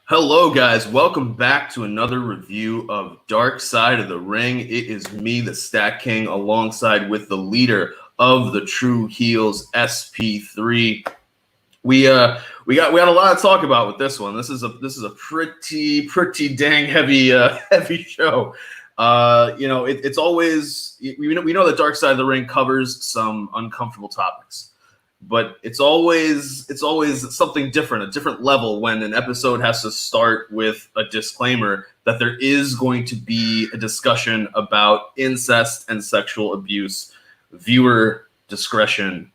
Hello, guys. Welcome back to another review of Dark Side of the Ring. It is me, the Stat King, alongside with the leader of the True Heels, SP3. We got a lot to talk about with this one. This is a pretty dang heavy show. It's always we know that Dark Side of the Ring covers some uncomfortable topics, but it's always something different, a different level when an episode has to start with a disclaimer that there is going to be a discussion about incest and sexual abuse. Viewer discretion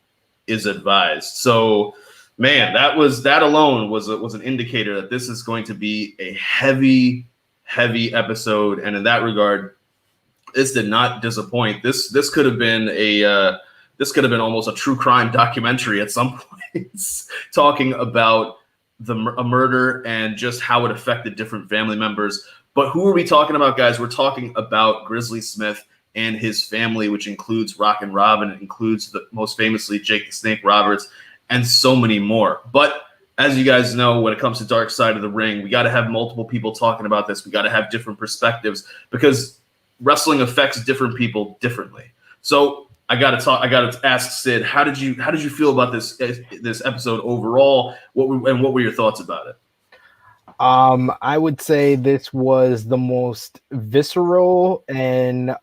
is advised. So, man, that alone was an indicator that this is going to be a heavy episode, and in that regard, this did not disappoint. This could have been almost a true crime documentary at some points, talking about a murder and just how it affected different family members. But who are we talking about, guys? We're talking about Grizzly Smith and his family, which includes Rockin' Robin. It includes most famously Jake the Snake Roberts and so many more. But as you guys know, when it comes to Dark Side of the Ring, we got to have multiple people talking about this. We got to have different perspectives because wrestling affects different people differently. So I got to ask Sid, how did you feel about this episode overall? What were your thoughts about it? I would say this was the most visceral and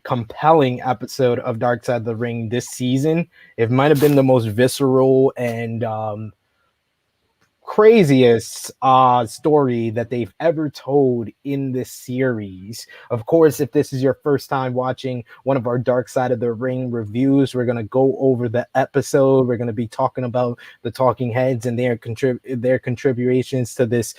compelling episode of Dark Side of the Ring this season. It might have been the most visceral and craziest story that they've ever told in this series. Of course, if this is your first time watching one of our Dark Side of the Ring reviews, we're going to go over the episode. We're going to be talking about the talking heads and their contributions to this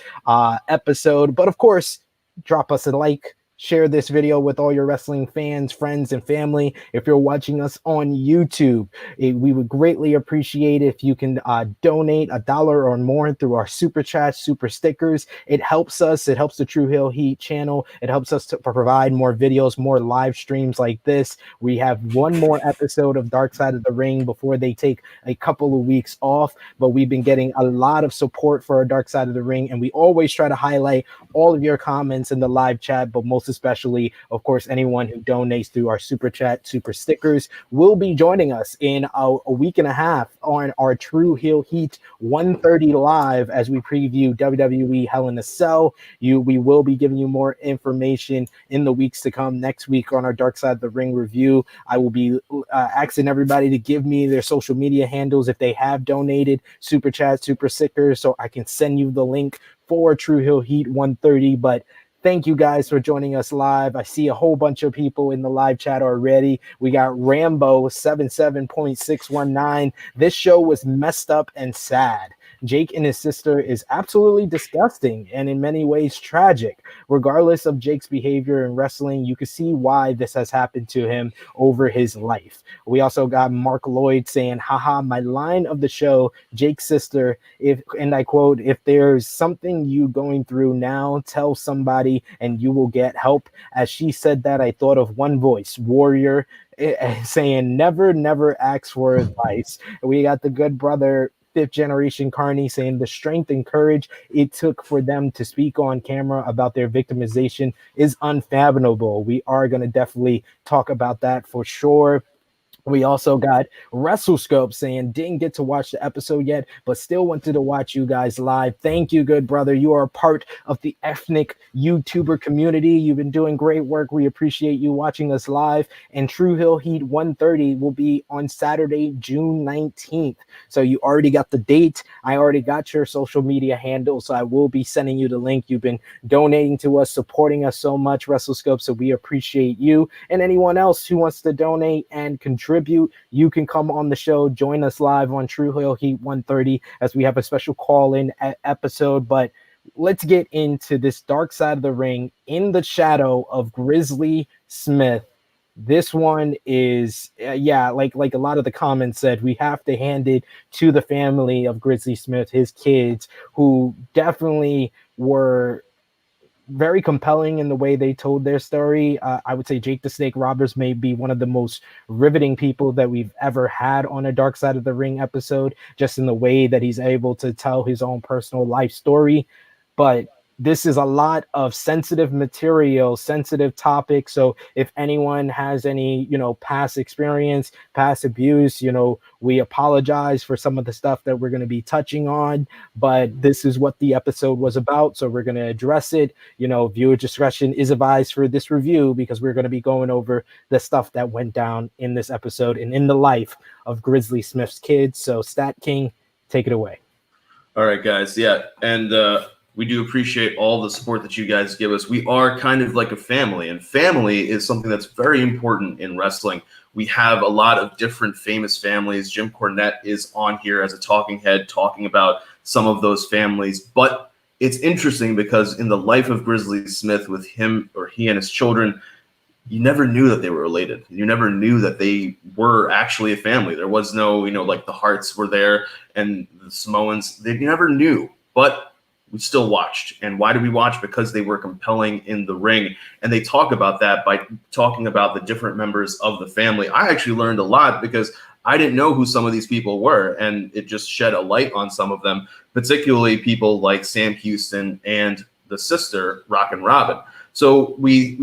episode. But of course, drop us a like. Share this video with all your wrestling fans, friends, and family. If you're watching us on YouTube, we would greatly appreciate if you can donate $1 or more through our super chat, super stickers. It helps us. It helps the True Hill Heat channel. It helps us to provide more videos, more live streams like this. We have one more episode of Dark Side of the Ring before they take a couple of weeks off, but we've been getting a lot of support for our Dark Side of the Ring, and we always try to highlight all of your comments in the live chat, but most especially, of course, anyone who donates through our super chat, super stickers will be joining us in a week and a half on our True Heel Heat 130 live as we preview WWE Hell in a Cell. We will be giving you more information in the weeks to come. Next week on our Dark Side of the Ring review, I will be asking everybody to give me their social media handles if they have donated super chat, super stickers, so I can send you the link for True Hill Heat 130. But thank you guys for joining us live. I see a whole bunch of people in the live chat already. We got Rambo 77.619. This show was messed up and sad. Jake and his sister is absolutely disgusting and in many ways tragic. Regardless of Jake's behavior in wrestling, you can see why this has happened to him over his life. We also got Mark Lloyd saying, haha, my line of the show, Jake's sister, and I quote, if there's something you going through now, tell somebody and you will get help. As she said that, I thought of one voice, Warrior, saying never ask for advice. We got the good brother, fifth generation Carney, saying the strength and courage it took for them to speak on camera about their victimization is unfathomable. We are going to definitely talk about that for sure. We also got WrestleScope saying didn't get to watch the episode yet, but still wanted to watch you guys live. Thank you, good brother. You are a part of the ethnic YouTuber community. You've been doing great work. We appreciate you watching us live. And True Hill Heat 130 will be on Saturday, June 19th. So you already got the date. I already got your social media handle, so I will be sending you the link. You've been donating to us, supporting us so much, WrestleScope, so we appreciate you. And anyone else who wants to donate and contribute, you can come on the show, join us live on True Hill Heat 130 as we have a special call-in episode. But let's get into this Dark Side of the Ring in the Shadow of Grizzly Smith. This one is, like a lot of the comments said, we have to hand it to the family of Grizzly Smith, his kids, who definitely were very compelling in the way they told their story. I would say Jake the Snake Roberts may be one of the most riveting people that we've ever had on a Dark Side of the Ring episode, just in the way that he's able to tell his own personal life story. but this is a lot of sensitive material, sensitive topics. So if anyone has any, past experience, past abuse, we apologize for some of the stuff that we're going to be touching on, but this is what the episode was about. So we're going to address it. Viewer discretion is advised for this review because we're going to be going over the stuff that went down in this episode and in the life of Grizzly Smith's kids. So Stat King, take it away. All right, guys. Yeah. And we do appreciate all the support that you guys give us. We are kind of like a family, and family is something that's very important in wrestling. We have a lot of different famous families. Jim Cornette is on here as a talking head talking about some of those families. But it's interesting because in the life of Grizzly Smith, with him or he and his children, you never knew that they were related. You never knew that they were actually a family. There was no, like the Harts were there and the Samoans. They never knew, but we still watched. And why did we watch? Because they were compelling in the ring. And they talk about that by talking about the different members of the family. I actually learned a lot because I didn't know who some of these people were, and it just shed a light on some of them, particularly people like Sam Houston and the sister, Rockin' Robin. So we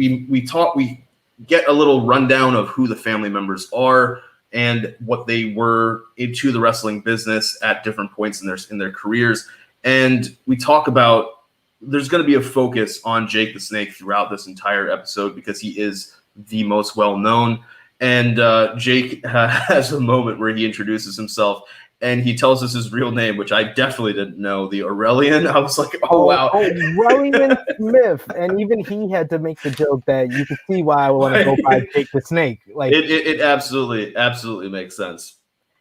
get a little rundown of who the family members are and what they were into the wrestling business at different points in their careers. And we talk about, there's going to be a focus on Jake the Snake throughout this entire episode because he is the most well-known. And Jake has a moment where he introduces himself and he tells us his real name, which I definitely didn't know, the Aurelian. I was like, oh wow. Aurelian Smith. And even he had to make the joke that you can see why I want to go by Jake the Snake. Like it absolutely makes sense.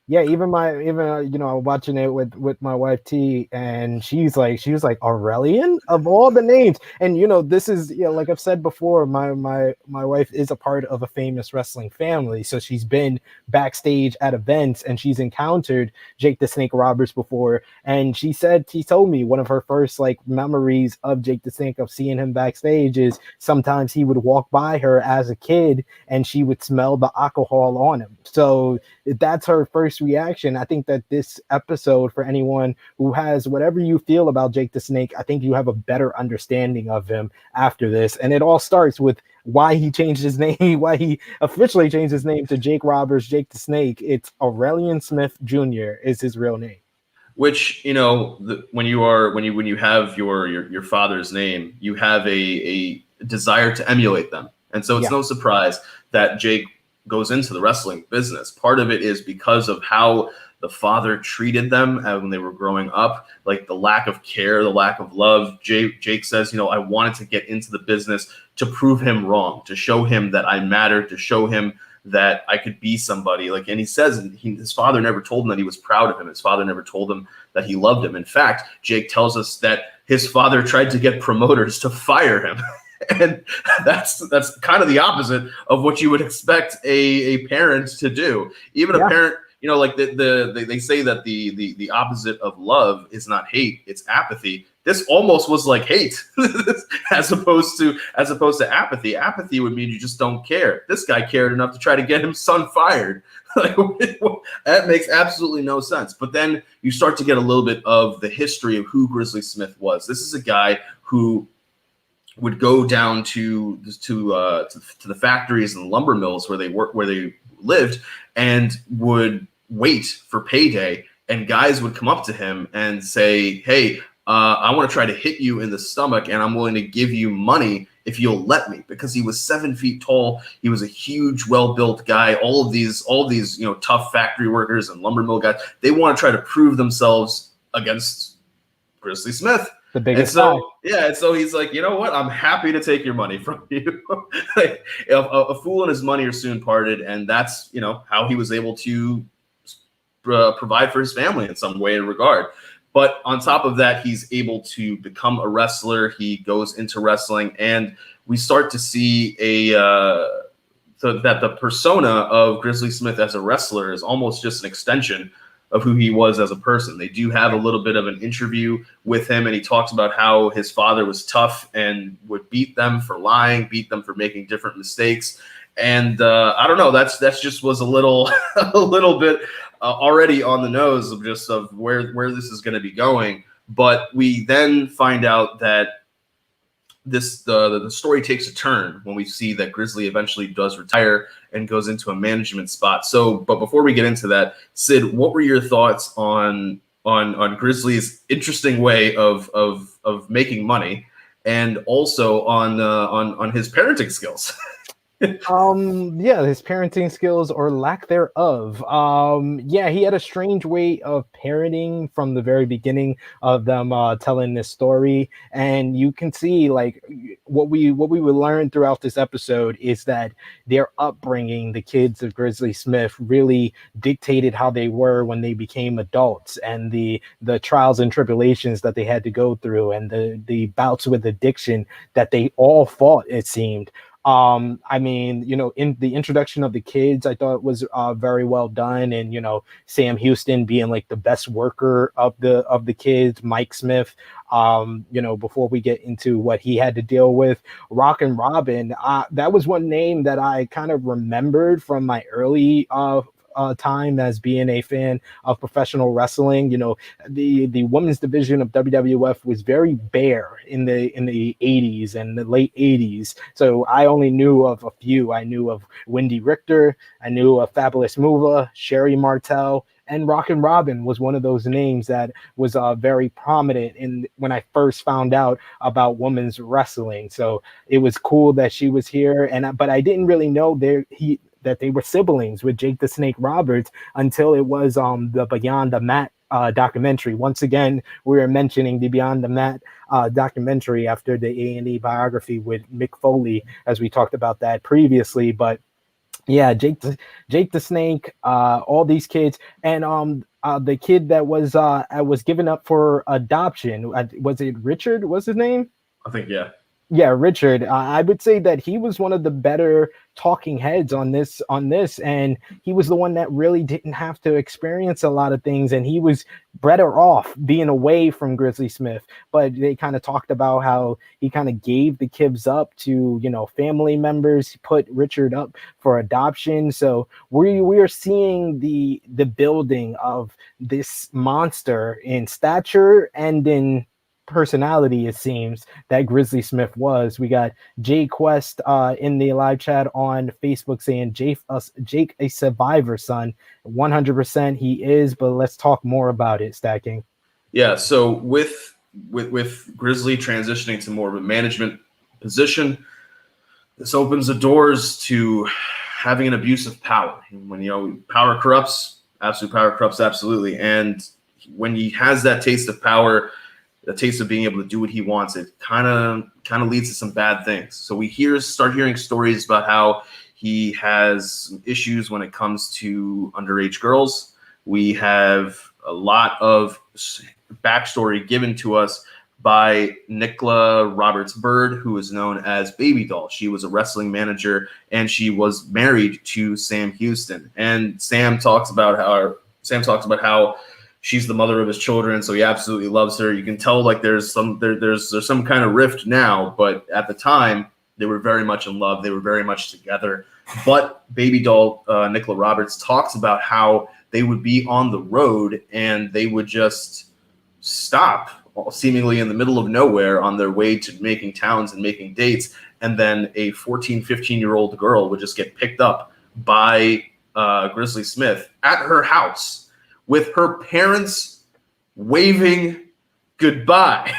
Yeah, even I'm watching it with my wife T, and she was like Aurelian of all the names. And this is, like I've said before, my wife is a part of a famous wrestling family, so she's been backstage at events and she's encountered Jake the Snake Roberts before. And she told me one of her first like memories of Jake the Snake, of seeing him backstage, is sometimes he would walk by her as a kid and she would smell the alcohol on him. So that's her first reaction. I think that this episode, for anyone who has whatever you feel about Jake the Snake, I think you have a better understanding of him after this. And it all starts with why he changed his name, why he officially changed his name to Jake Roberts, Jake the Snake. It's Aurelian Smith Jr. is his real name. Which, when you have your father's name, you have a desire to emulate them. And so it's no surprise that Jake goes into the wrestling business. Part of it is because of how the father treated them when they were growing up, like the lack of care, the lack of love. Jake says, I wanted to get into the business to prove him wrong, to show him that I mattered, to show him that I could be somebody. And he says his father never told him that he was proud of him. His father never told him that he loved him. In fact, Jake tells us that his father tried to get promoters to fire him. And that's kind of the opposite of what you would expect a parent to do. Even a parent, like they say that the opposite of love is not hate, it's apathy. This almost was like hate as opposed to apathy. Apathy would mean you just don't care. This guy cared enough to try to get his son fired. That makes absolutely no sense. But then you start to get a little bit of the history of who Grizzly Smith was. This is a guy who would go down to the factories and lumber mills where they lived, and would wait for payday. And guys would come up to him and say, "Hey, I want to try to hit you in the stomach, and I'm willing to give you money if you'll let me." Because he was 7 feet tall, he was a huge, well-built guy. All of these tough factory workers and lumber mill guys, they want to try to prove themselves against Grizzly Smith. The biggest guy. And so he's like, you know what? I'm happy to take your money from you. A fool and his money are soon parted, and that's how he was able to provide for his family in some way or regard. But on top of that, he's able to become a wrestler. He goes into wrestling, and we start to see that the persona of Grizzly Smith as a wrestler is almost just an extension of who he was as a person. They do have a little bit of an interview with him, and he talks about how his father was tough and would beat them for lying, beat them for making different mistakes. And I don't know, that's just was a little bit already on the nose of where this is going to be going. But we then find out that the story takes a turn when we see that Grizzly eventually does retire and goes into a management spot. So, but before we get into that, Sid, what were your thoughts on Grizzly's interesting way of making money, and also on his parenting skills? Yeah, his parenting skills or lack thereof. Yeah, he had a strange way of parenting from the very beginning of them telling this story, and you can see like what we would learn throughout this episode is that their upbringing, the kids of Grizzly Smith, really dictated how they were when they became adults, and the trials and tribulations that they had to go through, and the bouts with addiction that they all fought, it seemed. I mean, in the introduction of the kids, I thought it was very well done, and Sam Houston being like the best worker of the kids, Mike Smith. Before we get into what he had to deal with, Rockin' Robin, that was one name that I kind of remembered from my early time as being a fan of professional wrestling. The women's division of WWF was very bare in the 80s and the late 80s. So I only knew of a few. I knew of Wendy Richter, I knew of Fabulous Moolah, Sherry Martel, and Rockin' Robin was one of those names that was very prominent in when I first found out about women's wrestling. So it was cool that she was here, but I didn't really know that they were siblings with Jake the Snake Roberts until it was the Beyond the Mat documentary. Once again, we were mentioning the Beyond the Mat documentary after the A&E biography with Mick Foley, as we talked about that previously. But yeah, Jake the Snake, all these kids, and the kid that was given up for adoption, was it Richard? What's his name? I think, yeah. Yeah, Richard. I would say that he was one of the better talking heads on this, and he was the one that really didn't have to experience a lot of things, and he was better off being away from Grizzly Smith. But they kind of talked about how he kind of gave the kids up to family members, he put Richard up for adoption. So we are seeing the building of this monster in stature and in personality, it seems, that Grizzly Smith was. We got Jay Quest in the live chat on Facebook saying Jake a survivor, son. 100% he is, but let's talk more about it, Stacking. Yeah, so with Grizzly transitioning to more of a management position, this opens the doors to having an abuse of power. When power corrupts, absolute power corrupts absolutely. And when he has that taste of power, the taste of being able to do what he wants, it kind of leads to some bad things. So we start hearing stories about how he has issues when it comes to underage girls. We have a lot of backstory given to us by Nicola Roberts Bird, who is known as Baby Doll. She was a wrestling manager, and she was married to Sam Houston. And Sam talks about how she's the mother of his children, so he absolutely loves her. You can tell like there's some kind of rift now, but at the time they were very much in love. They were very much together. But Baby Doll, Nicola Roberts, talks about how they would be on the road and they would just stop seemingly in the middle of nowhere on their way to making towns and making dates. And then a 14, 15-year-old girl would just get picked up by Grizzly Smith at her house, with her parents waving goodbye.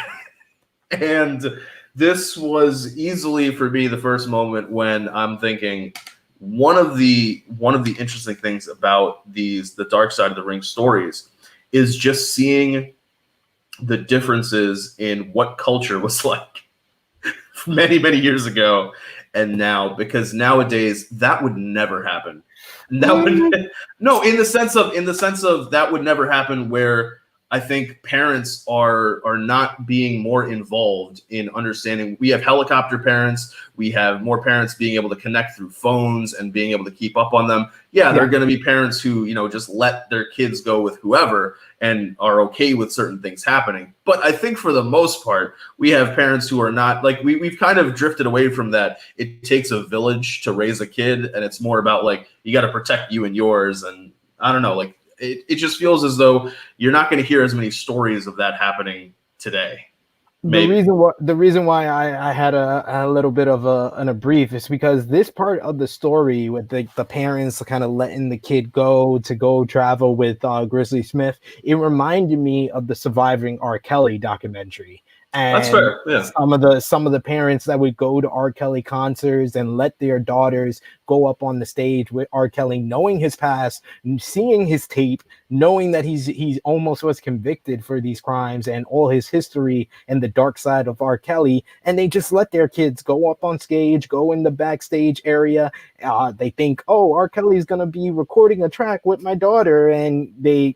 And this was easily for me the first moment when I'm thinking one of the interesting things about the Dark Side of the Ring stories is just seeing the differences in what culture was like many, many years ago and now, because nowadays that would never happen. No, in the sense of that would never happen, where I think parents are not being more involved in understanding. We have helicopter parents. We have more parents being able to connect through phones and being able to keep up on them. Yeah, there are going to be parents who, just let their kids go with whoever and are okay with certain things happening. But I think for the most part, we have parents who are not like, we've kind of drifted away from that. It takes a village to raise a kid, and it's more about like, you got to protect you and yours. And I don't know, like, it just feels as though you're not going to hear as many stories of that happening today. The Maybe. reason why I had a little bit of a brief is because this part of the story with the parents kind of letting the kid to go travel with Grizzly Smith, it reminded me of the Surviving R. Kelly documentary. That's And fair. Yeah. some of the parents that would go to R. Kelly concerts and let their daughters go up on the stage with R. Kelly, knowing his past, seeing his tape, knowing that he's almost was convicted for these crimes and all his history and the dark side of R. Kelly, and they just let their kids go up on stage, go in the backstage area. They think, oh, R. Kelly's gonna be recording a track with my daughter, and they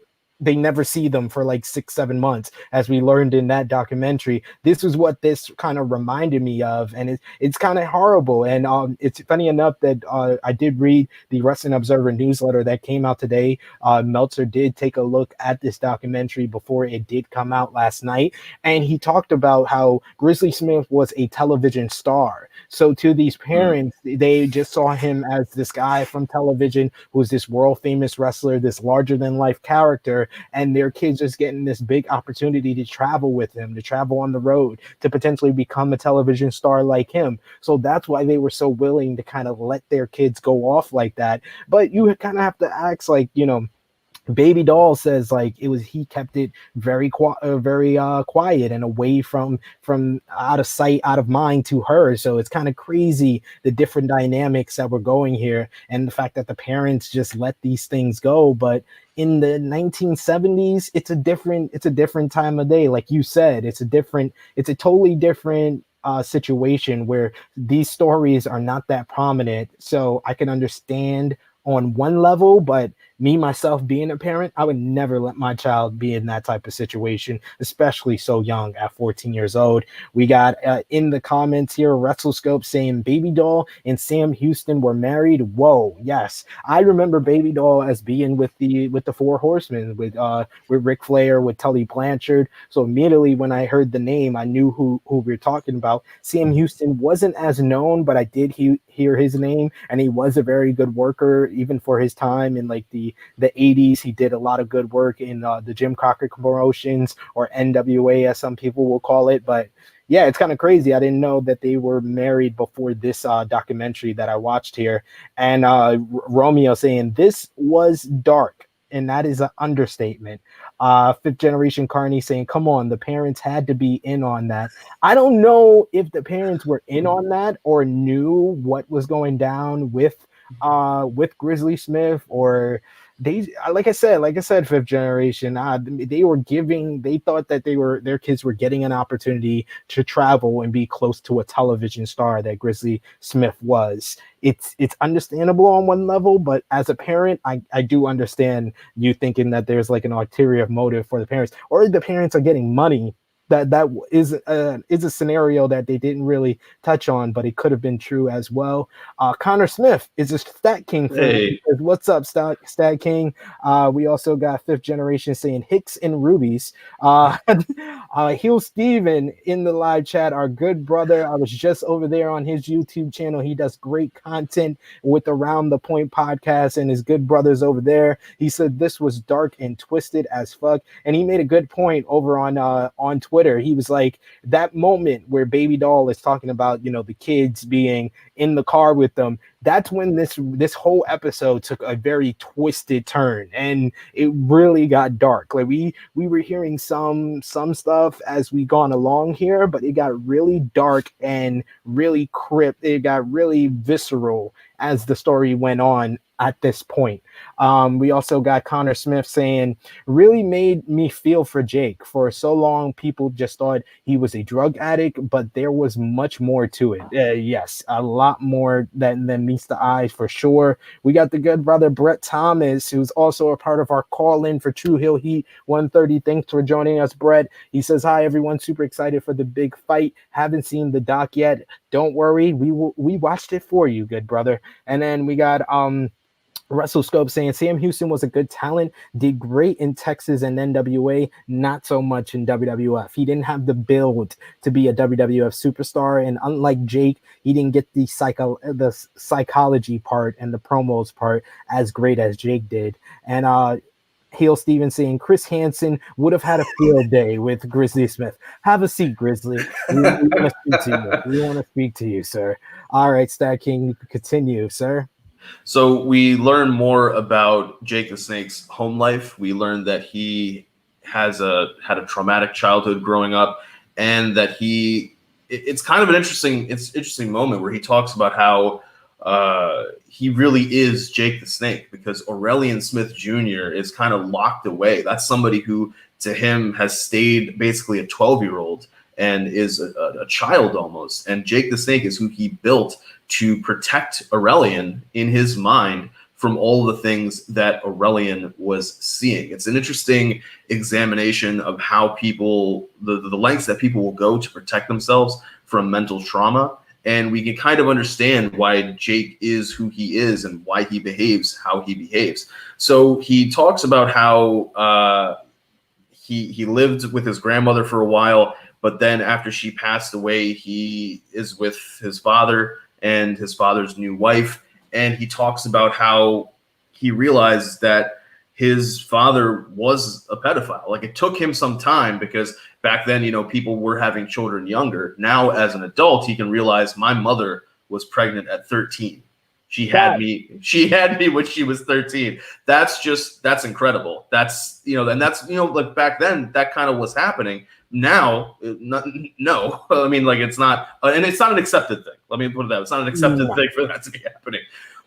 never see them for like 6-7 months, as we learned in that documentary. This is what this kind of reminded me of, and it's kind of horrible. And it's funny enough that I did read the Wrestling Observer newsletter that came out today. Meltzer did take a look at this documentary before it did come out last night, and he talked about how Grizzly Smith was a television star. So to these parents, they just saw him as this guy from television who's this world famous wrestler, this larger than life character, and their kids just getting this big opportunity to travel with him, to travel on the road, to potentially become a television star like him. So that's why they were so willing to kind of let their kids go off like that. But you kind of have to ask, like, Baby Doll says like he kept it very quiet and away from out of sight, out of mind to her. So it's kind of crazy the different dynamics that were going here, and the fact that the parents just let these things go. But in the 1970s, it's a different time of day. Like you said, it's a totally different situation where these stories are not that prominent. So I can understand on one level, but me myself being a parent, I would never let my child be in that type of situation, especially so young at 14 years old. We got in the comments here, WrestleScope saying Baby Doll and Sam Houston were married. Whoa, yes, I remember Baby Doll as being with the Four Horsemen with Ric Flair, with Tully Blanchard. So immediately when I heard the name, I knew who we were talking about. Sam Houston wasn't as known, but I did hear his name, and he was a very good worker even for his time in like the 80s. He did a lot of good work in the Jim Crockett promotions, or NWA as some people will call it. But yeah, it's kind of crazy. I didn't know that they were married before this documentary that I watched here. And Romeo saying this was dark, and that is an understatement. Fifth Generation Carney saying, come on, the parents had to be in on that. I don't know if the parents were in on that or knew what was going down with Grizzly Smith, or they, like I said, Fifth Generation, they thought that their kids were getting an opportunity to travel and be close to a television star that Grizzly Smith was. It's understandable on one level, but as a parent, I do understand you thinking that there's like an ulterior motive for the parents, or the parents are getting money. That is a scenario that they didn't really touch on, but it could have been true as well. Connor Smith is a Stat King fan. Hey. What's up, Stat King? We also got Fifth Generation saying Hicks and Rubies. Heel Steven in the live chat, our good brother. I was just over there on his YouTube channel. He does great content with Around the Point podcast and his good brothers over there. He said this was dark and twisted as fuck, and he made a good point over on Twitter. He was like, that moment where Baby Doll is talking about, the kids being in the car with them, that's when this whole episode took a very twisted turn, and it really got dark. Like we were hearing some stuff as we gone along here, but it got really dark and really crypt. It got really visceral as the story went on at this point. We also got Connor Smith saying, really made me feel for Jake. For so long, people just thought he was a drug addict, but there was much more to it. Yes, a lot more than meets the eyes for sure. We got the good brother Brett Thomas, who's also a part of our call-in for True Hill Heat 130. Thanks for joining us, Brett. He says, hi, everyone. Super excited for the big fight. Haven't seen the doc yet. Don't worry. We watched it for you, good brother. And then we got WrestleScope saying Sam Houston was a good talent, did great in Texas and NWA, not so much in WWF. He didn't have the build to be a WWF superstar, and unlike Jake, he didn't get the psychology part and the promos part as great as Jake did. And Hale Steven saying Chris Hansen would have had a field day with Grizzly Smith. Have a seat, Grizzly. We want to speak to you. We want to speak to you, sir. All right, Stat King, you can continue, sir. So we learn more about Jake the Snake's home life. We learn that he had a traumatic childhood growing up, and that it's kind of an interesting moment where he talks about how he really is Jake the Snake, because Aurelian Smith Jr. is kind of locked away. That's somebody who, to him, has stayed basically a 12-year-old and is a child almost. And Jake the Snake is who he built to protect Aurelian in his mind from all the things that Aurelian was seeing. It's an interesting examination of how people, the lengths that people will go to protect themselves from mental trauma. And we can kind of understand why Jake is who he is and why he behaves how he behaves. So he talks about how he lived with his grandmother for a while, but then after she passed away, he is with his father and his father's new wife. And he talks about how he realized that his father was a pedophile. Like, it took him some time, because back then, people were having children younger. Now, as an adult, he can realize my mother was pregnant at 13. She had me when she was 13. That's incredible. That's, and that's, like back then that kind of was happening. Now, no, I mean, like, it's not, and it's not an accepted thing. Let me put it that way. It's not an accepted thing for that to be happening.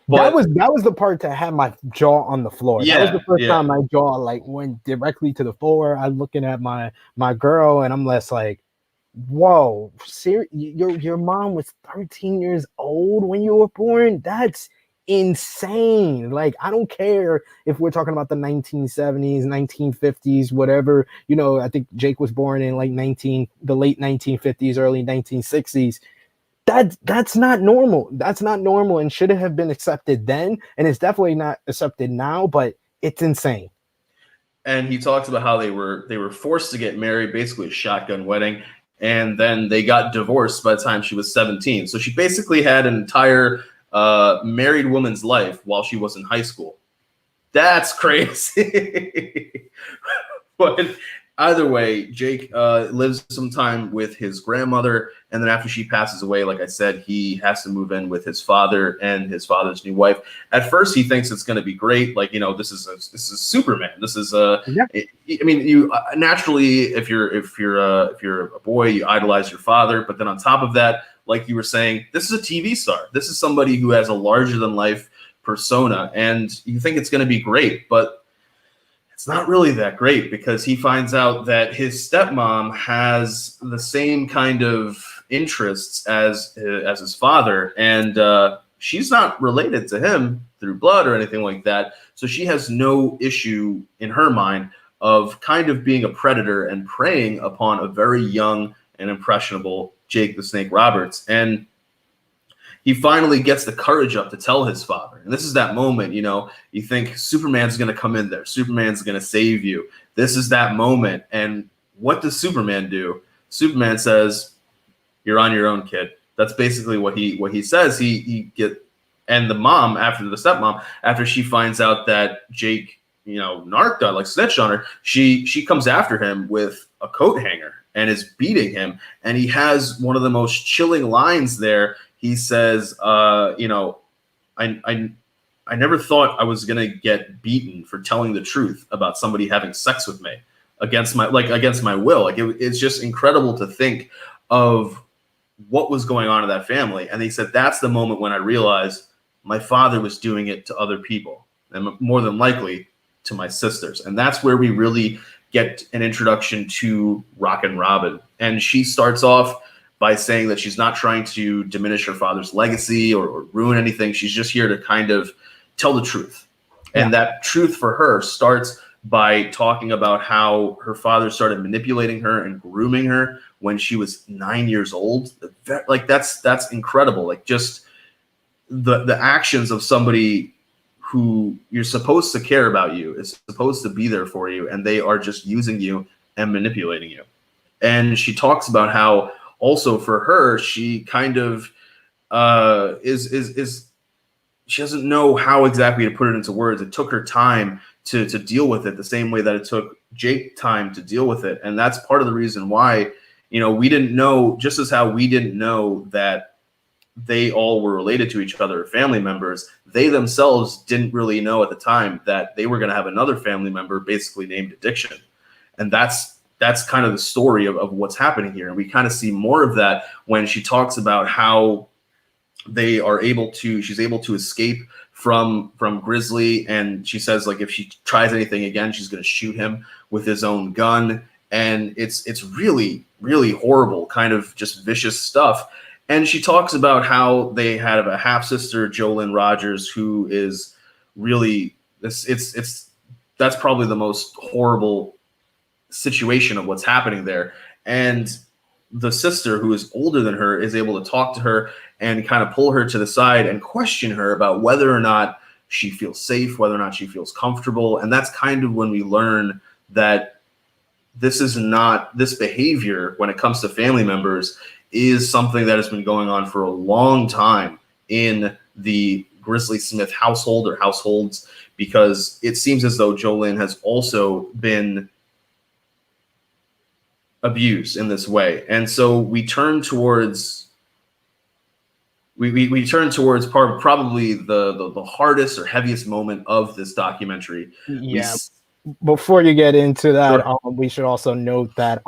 But that was the part that had my jaw on the floor. Yeah, that was the first time my jaw like went directly to the floor. I'm looking at my girl, and I'm less like, whoa, your mom was 13 years old when you were born? That's insane. Like, I don't care if we're talking about the 1970s, 1950s, whatever. I think Jake was born in like the late 1950s, early 1960s. That's not normal. That's not normal, and should have been accepted then, and it's definitely not accepted now, but it's insane. And he talks about how they were forced to get married, basically a shotgun wedding, and then they got divorced by the time she was 17. So she basically had an entire married woman's life while she was in high school. That's crazy. But either way, Jake lives some time with his grandmother, and then after she passes away, like I said, he has to move in with his father and his father's new wife. At first, he thinks it's going to be great. Like, this is Superman. This is I mean, you naturally, if you're a boy, you idolize your father. But then on top of that, like you were saying, this is a TV star. This is somebody who has a larger than life persona, and you think it's going to be great, but it's not really that great, because he finds out that his stepmom has the same kind of interests as his father, and she's not related to him through blood or anything like that. So she has no issue in her mind of kind of being a predator and preying upon a very young and impressionable Jake the Snake Roberts. And he finally gets the courage up to tell his father. And this is that moment, you think Superman's going to come in there. Superman's going to save you. This is that moment. And what does Superman do? Superman says, "You're on your own, kid." That's basically what he says. And the mom, after the stepmom, after she finds out that Jake, narked on, like snitched on her, she comes after him with a coat hanger and is beating him. And he has one of the most chilling lines there. He says, I never thought I was going to get beaten for telling the truth about somebody having sex with me against my will. Like, it's just incredible to think of what was going on in that family. And he said, that's the moment when I realized my father was doing it to other people, and more than likely to my sisters. And that's where we really get an introduction to Rockin' Robin. And she starts off by saying that she's not trying to diminish her father's legacy or ruin anything. She's just here to kind of tell the truth. Yeah. And that truth for her starts by talking about how her father started manipulating her and grooming her when she was 9 years old. Like, that's incredible. Like, just the actions of somebody who you're supposed to care about you, is supposed to be there for you, and they are just using you and manipulating you. And she talks about how also for her, she kind of she doesn't know how exactly to put it into words. It took her time to deal with it the same way that it took Jake time to deal with it. And that's part of the reason why, we didn't know, just as how we didn't know that they all were related to each other, family members, they themselves didn't really know at the time that they were going to have another family member basically named Addiction. And that's kind of the story of what's happening here. And we kind of see more of that when she talks about how she's able to escape from Grizzly. And she says, like, if she tries anything again, she's going to shoot him with his own gun. And it's really, really horrible, kind of just vicious stuff. And she talks about how they had a half sister, Jolene Rogers, who is really that's probably the most horrible situation of what's happening there. And the sister, who is older than her, is able to talk to her and kind of pull her to the side and question her about whether or not she feels safe, whether or not she feels comfortable. And that's kind of when we learn that this behavior, when it comes to family members, is something that has been going on for a long time in the Grizzly Smith household or households, because it seems as though Jolene has also been abused in this way. And so we turn towards probably the hardest or heaviest moment of this documentary. Yeah. Before you get into that, Sure. We should also note that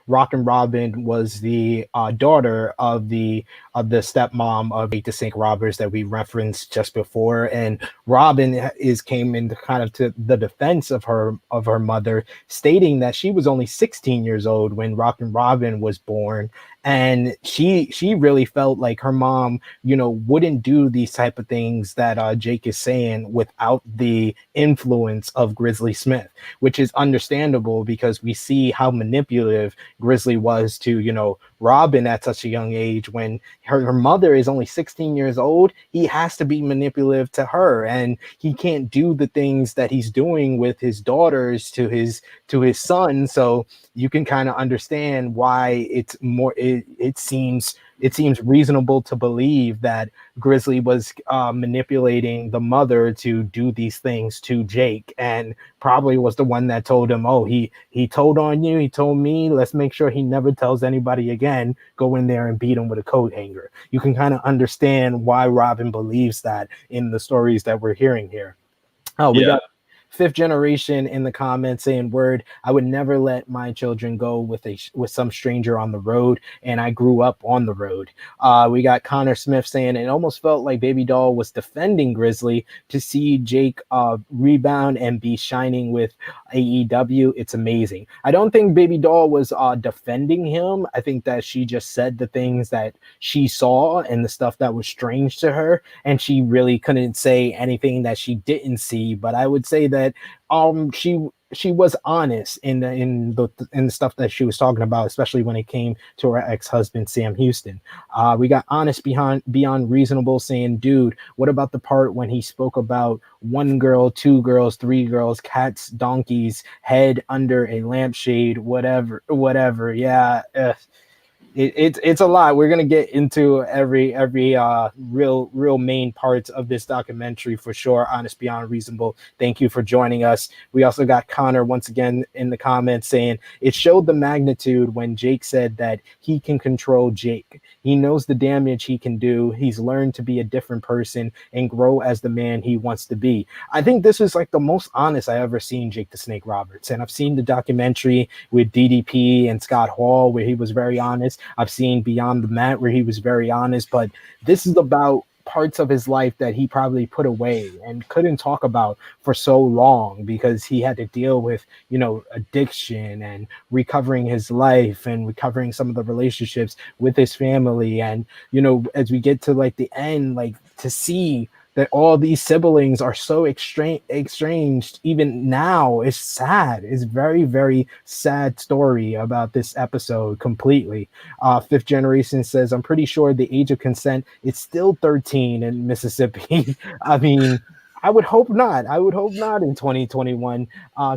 Rockin' Robin was the daughter of the stepmom of Jake the Snake Roberts that we referenced just before, and Robin came into kind of to the defense of her mother, stating that she was only 16 years old when Rockin' Robin was born, and she really felt like her mom, wouldn't do these type of things that Jake is saying without the influence of Grizzly Smith, which is understandable because we see how manipulative Grizzly was to, Robin at such a young age. When her mother is only 16 years old, he has to be manipulative to her, and he can't do the things that he's doing with his daughters to his son. So you can kind of understand why it seems reasonable to believe that Grizzly was manipulating the mother to do these things to Jake, and probably was the one that told him, oh, he told on you, he told me, let's make sure he never tells anybody again, go in there and beat him with a coat hanger. You can kind of understand why Robin believes that in the stories that we're hearing here. We got Fifth Generation in the comments saying, word, I would never let my children go with some stranger on the road, and I grew up on the road. We got Connor Smith saying, it almost felt like Baby Doll was defending Grizzly. To see Jake rebound and be shining with AEW, it's amazing. I don't think Baby Doll was defending him. I think that she just said the things that she saw and the stuff that was strange to her, and she really couldn't say anything that she didn't see. But I would say that she was honest in the stuff that she was talking about, especially when it came to her ex-husband Sam Houston. We got honest beyond reasonable saying, dude, what about the part when he spoke about one girl, two girls, three girls, cats, donkeys, head under a lampshade, whatever. Yeah. It's a lot. We're gonna get into every real main parts of this documentary for sure. Honest beyond reasonable, thank you for joining us. We also got Connor once again in the comments saying it showed the magnitude when Jake said that he can control Jake. He knows the damage he can do. He's learned to be a different person and grow as the man he wants to be. I think this is like the most honest I ever seen Jake the Snake Roberts, and I've seen the documentary with DDP and Scott Hall where he was very honest. I've seen Beyond the Mat where he was very honest, but this is about parts of his life that he probably put away and couldn't talk about for so long because he had to deal with, addiction and recovering his life and recovering some of the relationships with his family. And, as we get to like the end, like to see that all these siblings are so estranged even now is sad. It's very, very sad story about this episode completely. Fifth Generation says, I'm pretty sure the age of consent is still 13 in Mississippi. I mean, I would hope not. In 2021.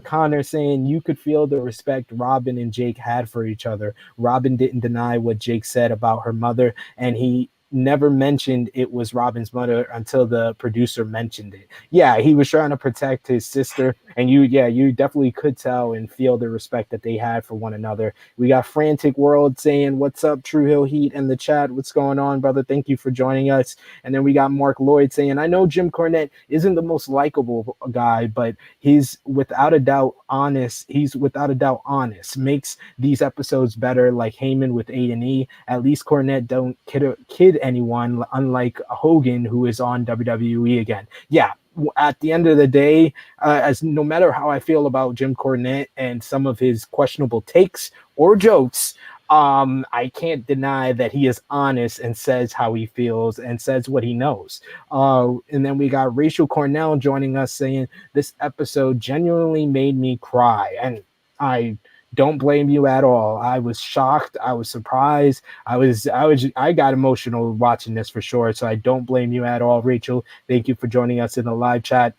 Connor saying you could feel the respect Robin and Jake had for each other. Robin didn't deny what Jake said about her mother, and he never mentioned it was Robin's mother until the producer mentioned it. Yeah, he was trying to protect his sister, and you definitely could tell and feel the respect that they had for one another. We got Frantic World saying, "What's up, True Hill Heat?" in the chat. What's going on, brother? Thank you for joining us. And then we got Mark Lloyd saying, "I know Jim Cornette isn't the most likable guy, but he's without a doubt honest. He's without a doubt honest. Makes these episodes better, like Heyman with A&E. At least Cornette don't kid anyone, unlike Hogan, who is on WWE again." Yeah, at the end of the day, as no matter how I feel about Jim Cornette and some of his questionable takes or jokes, I can't deny that he is honest and says how he feels and says what he knows. And then we got Rachel Cornell joining us saying, "This episode genuinely made me cry." And I don't blame you at all. I was shocked. I was surprised. I got emotional watching this for sure. So I don't blame you at all, Rachel. Thank you for joining us in the live chat.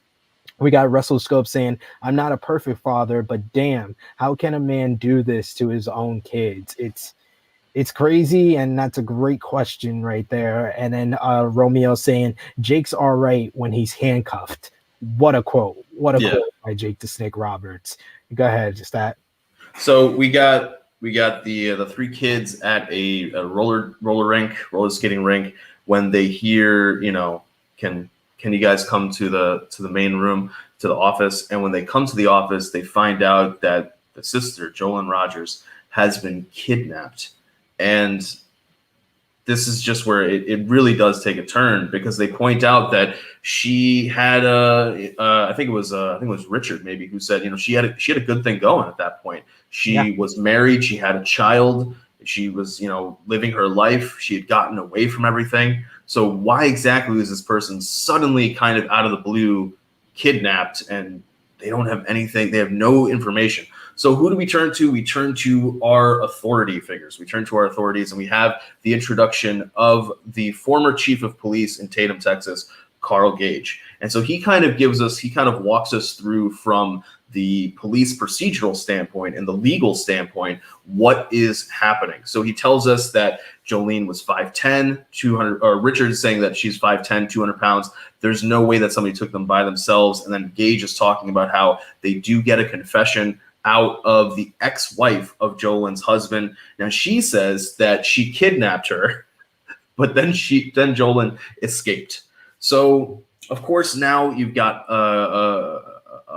We got Russell Scope saying, "I'm not a perfect father, but damn, how can a man do this to his own kids?" It's crazy, and that's a great question right there. And then Romeo saying, "Jake's all right when he's handcuffed." What a quote! What a quote by Jake the Snake Roberts. Go ahead, just that. So we got the three kids at a roller skating rink when they hear, can you guys come to the main room, to the office? And when they come to the office, they find out that the sister, Jolene Rogers, has been kidnapped. And this is just where it really does take a turn, because they point out that she had I think it was Richard maybe who said, she had a good thing going at that point. She was married, she had a child, she was, living her life, she had gotten away from everything. So why exactly was this person suddenly kind of out of the blue kidnapped, and they don't have anything, they have no information? So who do we turn to? We turn to our authority figures. We turn to our authorities, and we have the introduction of the former chief of police in Tatum, Texas, Carl Gage. And so he kind of walks us through from the police procedural standpoint and the legal standpoint, what is happening. So he tells us that Jolene was 5'10", 200, or Richard is saying that she's 5'10", 200 pounds. There's no way that somebody took them by themselves. And then Gage is talking about how they do get a confession out of the ex-wife of Jolene's husband. Now she says that she kidnapped her, but then Jolene escaped. So of course now you've got a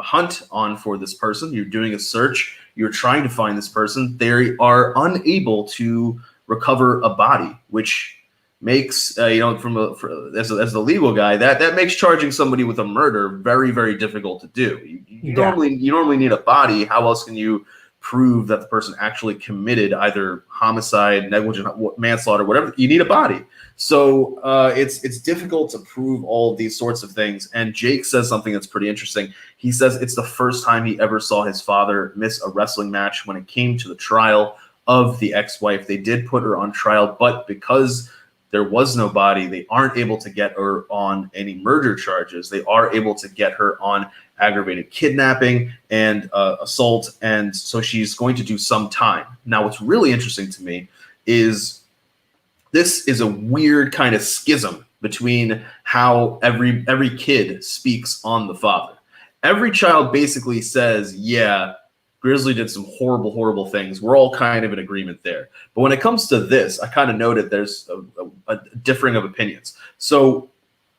hunt on for this person. You're doing a search. You're trying to find this person. They are unable to recover a body, which makes as the legal guy, that makes charging somebody with a murder very, very difficult to do. You normally need a body. How else can you prove that the person actually committed either homicide, negligent manslaughter, whatever? You need a body. So it's difficult to prove all of these sorts of things. And Jake says something that's pretty interesting. He says it's the first time he ever saw his father miss a wrestling match when it came to the trial of the ex-wife. They did put her on trial, but because there was no body, they aren't able to get her on any murder charges. They are able to get her on aggravated kidnapping and assault, and so she's going to do some time. Now, what's really interesting to me is this is a weird kind of schism between how every kid speaks on the father. Every child basically says, yeah, Grizzly did some horrible, horrible things. We're all kind of in agreement there. But when it comes to this, I kind of noted there's a differing of opinions. So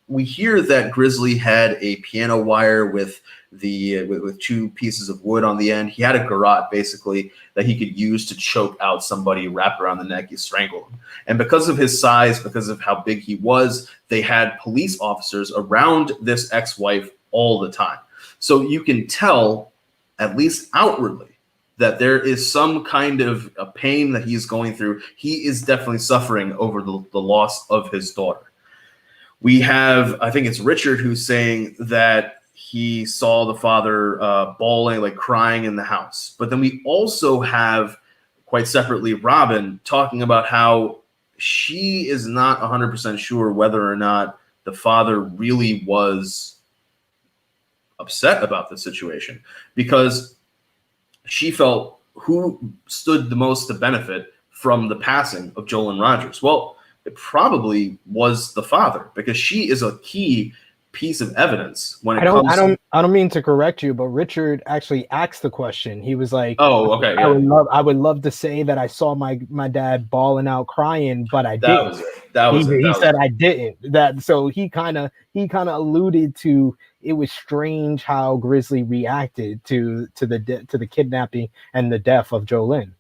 we hear that Grizzly had a piano wire with two pieces of wood on the end. He had a garrote, basically, that he could use to choke out somebody, wrap around the neck, you strangle him. And because of his size, because of how big he was, they had police officers around this ex-wife all the time. So you can tell, at least outwardly, that there is some kind of a pain that he's going through. He is definitely suffering over the loss of his daughter. We have, I think it's Richard, who's saying that he saw the father bawling, like crying in the house. But then we also have, quite separately, Robin talking about how she is not 100% sure whether or not the father really was upset about the situation, because she felt who stood the most to benefit from the passing of Jolene Rogers. Well, it probably was the father, because she is a key piece of evidence when it comes to. I don't mean to correct you, but Richard actually asked the question. He was like, Oh, okay, yeah. I would love to say that I saw my dad bawling out crying, but I That didn't. was it. That was it. He That was said it. I didn't. That so he kind of alluded to it was strange how Grizzly reacted to the kidnapping and the death of Jolene.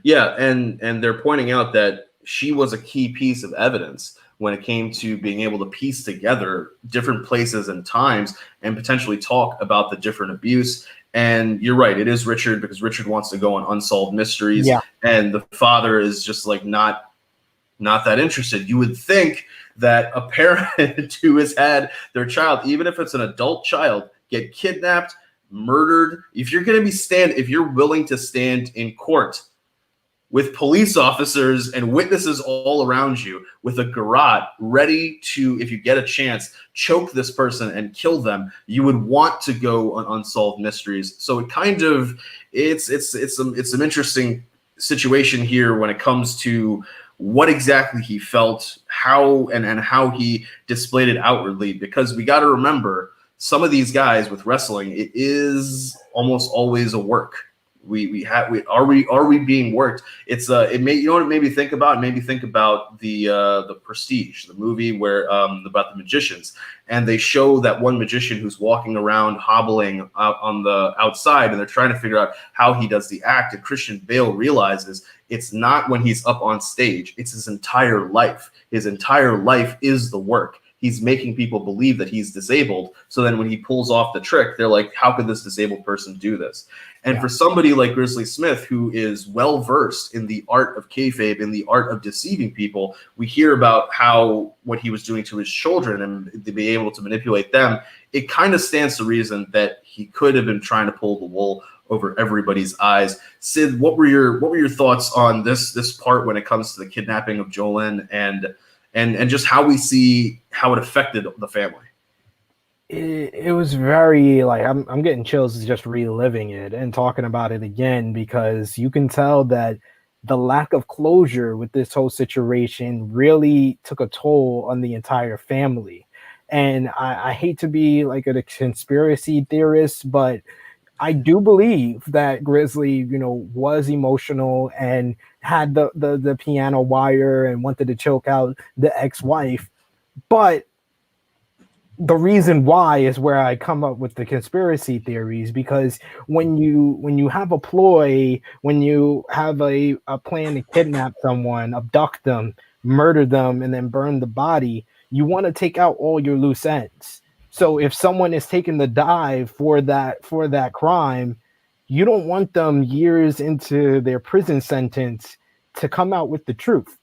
Yeah, and they're pointing out that she was a key piece of evidence when it came to being able to piece together different places and times and potentially talk about the different abuse. And you're right, it is Richard, because Richard wants to go on unsolved mysteries, Yeah. and the father is just like not that interested. You would think that a parent who has had their child, even if it's an adult child, get kidnapped, murdered, if you're willing to stand in court with police officers and witnesses all around you with a garrote ready to, if you get a chance, choke this person and kill them, you would want to go on unsolved mysteries. So it kind of, it's some interesting situation here when it comes to what exactly he felt, how and how he displayed it outwardly, because we got to remember, some of these guys with wrestling, it is almost always a work. Are we being worked? It's you know what it made me think about? It made me think about the Prestige, the movie where about the magicians, and they show that one magician who's walking around hobbling out on the outside, and they're trying to figure out how he does the act. And Christian Bale realizes it's not when he's up on stage; it's his entire life. His entire life is the work. He's making people believe that he's disabled. So then when he pulls off the trick, they're like, how could this disabled person do this? And for somebody like Grizzly Smith, who is well-versed in the art of kayfabe, in the art of deceiving people, we hear about what he was doing to his children and to be able to manipulate them. It kind of stands to reason that he could have been trying to pull the wool over everybody's eyes. Sid, what were your thoughts on this part when it comes to the kidnapping of Jolene and just how we see how it affected the family? It was very like I'm getting chills just reliving it and talking about it again, because you can tell that the lack of closure with this whole situation really took a toll on the entire family. And I hate to be like a conspiracy theorist, but I do believe that Grizzly, was emotional and had the piano wire and wanted to choke out the ex-wife. But the reason why is where I come up with the conspiracy theories, because when you have a ploy, when you have a plan to kidnap someone, abduct them, murder them, and then burn the body, you want to take out all your loose ends. So if someone is taking the dive for that crime, you don't want them years into their prison sentence to come out with the truth.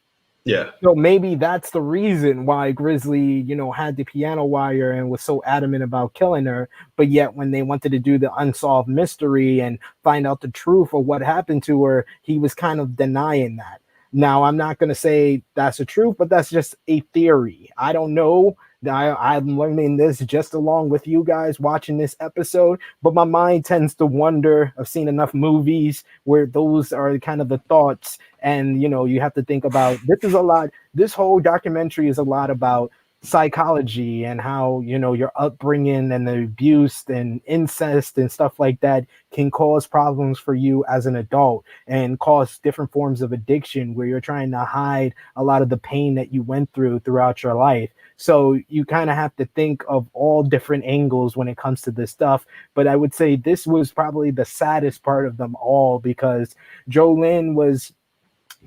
Yeah. So maybe that's the reason why Grizzly, had the piano wire and was so adamant about killing her. But yet when they wanted to do the unsolved mystery and find out the truth of what happened to her, he was kind of denying that. Now, I'm not going to say that's the truth, but that's just a theory. I don't know. I'm learning this just along with you guys watching this episode, but my mind tends to wonder. I've seen enough movies where those are kind of the thoughts. And, you have to think about, this whole documentary is a lot about psychology and how, your upbringing and the abuse and incest and stuff like that can cause problems for you as an adult and cause different forms of addiction where you're trying to hide a lot of the pain that you went through throughout your life. So you kind of have to think of all different angles when it comes to this stuff. But I would say this was probably the saddest part of them all, because Jolene was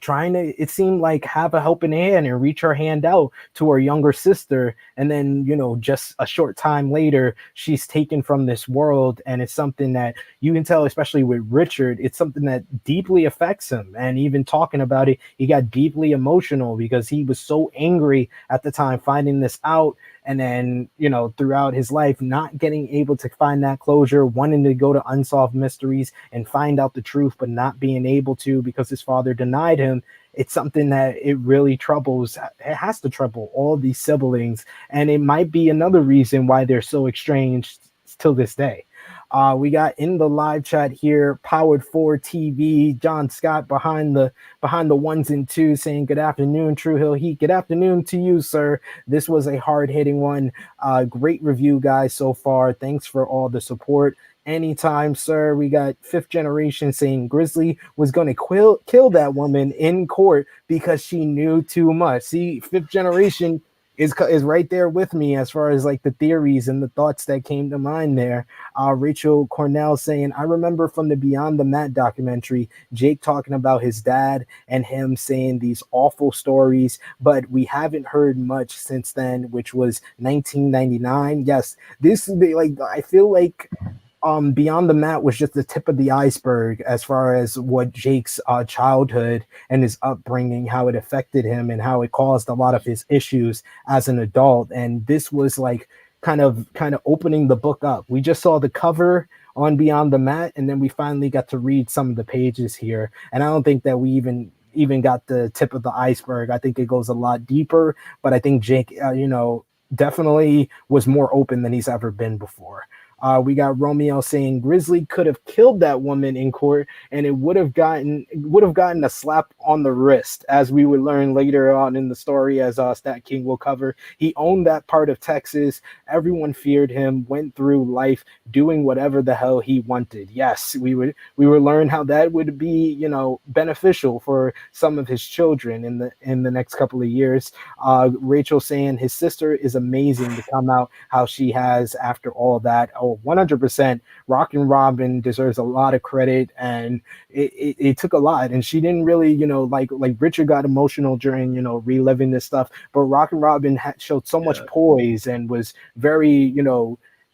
trying to, it seemed like, have a helping hand and reach her hand out to her younger sister, and then just a short time later she's taken from this world. And it's something that you can tell, especially with Richard, it's something that deeply affects him. And even talking about it, he got deeply emotional because he was so angry at the time finding this out, and then throughout his life not getting able to find that closure, wanting to go to unsolved mysteries and find out the truth, but not being able to because his father denied him. It's something that it really troubles, it has to trouble all these siblings, and it might be another reason why they're so estranged till this day. We got in the live chat here, Powered 4 TV, John Scott behind the ones and twos, saying good afternoon, True Hill Heat. Good afternoon to you, sir. This was a hard-hitting one. Great review, guys, so far. Thanks for all the support. Anytime, sir. We got Fifth Generation saying Grizzly was going to kill that woman in court because she knew too much. See, Fifth Generation is right there with me as far as like the theories and the thoughts that came to mind there. Rachel Cornell saying, I remember from the Beyond the Mat documentary, Jake talking about his dad and him saying these awful stories, but we haven't heard much since then, which was 1999. Yes, this like I feel like Beyond the Mat was just the tip of the iceberg as far as what Jake's childhood and his upbringing, how it affected him and how it caused a lot of his issues as an adult. And this was like kind of opening the book up. We just saw the cover on Beyond the Mat, and then we finally got to read some of the pages here. And I don't think that we even got the tip of the iceberg. I think it goes a lot deeper, but I think Jake, definitely was more open than he's ever been before. We got Romeo saying Grizzly could have killed that woman in court, and it would have gotten a slap on the wrist, as we would learn later on in the story, as Stat King will cover. He owned that part of Texas. Everyone feared him. Went through life doing whatever the hell he wanted. Yes, we would learn how that would be beneficial for some of his children in the next couple of years. Rachel saying his sister is amazing to come out how she has after all that. 100%. Rockin' Robin deserves a lot of credit, and it took a lot. And she didn't really, like Richard got emotional during, reliving this stuff, but Rockin' Robin showed so much poise and was very,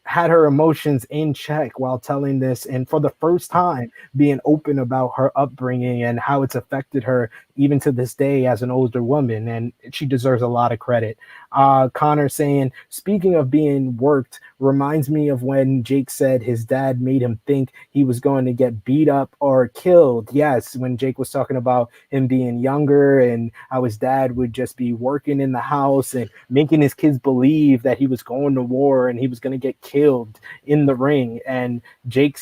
had her emotions in check while telling this, and for the first time being open about her upbringing and how it's affected her even to this day as an older woman, and she deserves a lot of credit. Connor saying, speaking of being worked, reminds me of when Jake said his dad made him think he was going to get beat up or killed. Yes, when Jake was talking about him being younger and how his dad would just be working in the house and making his kids believe that he was going to war and he was going to get killed in the ring. And Jake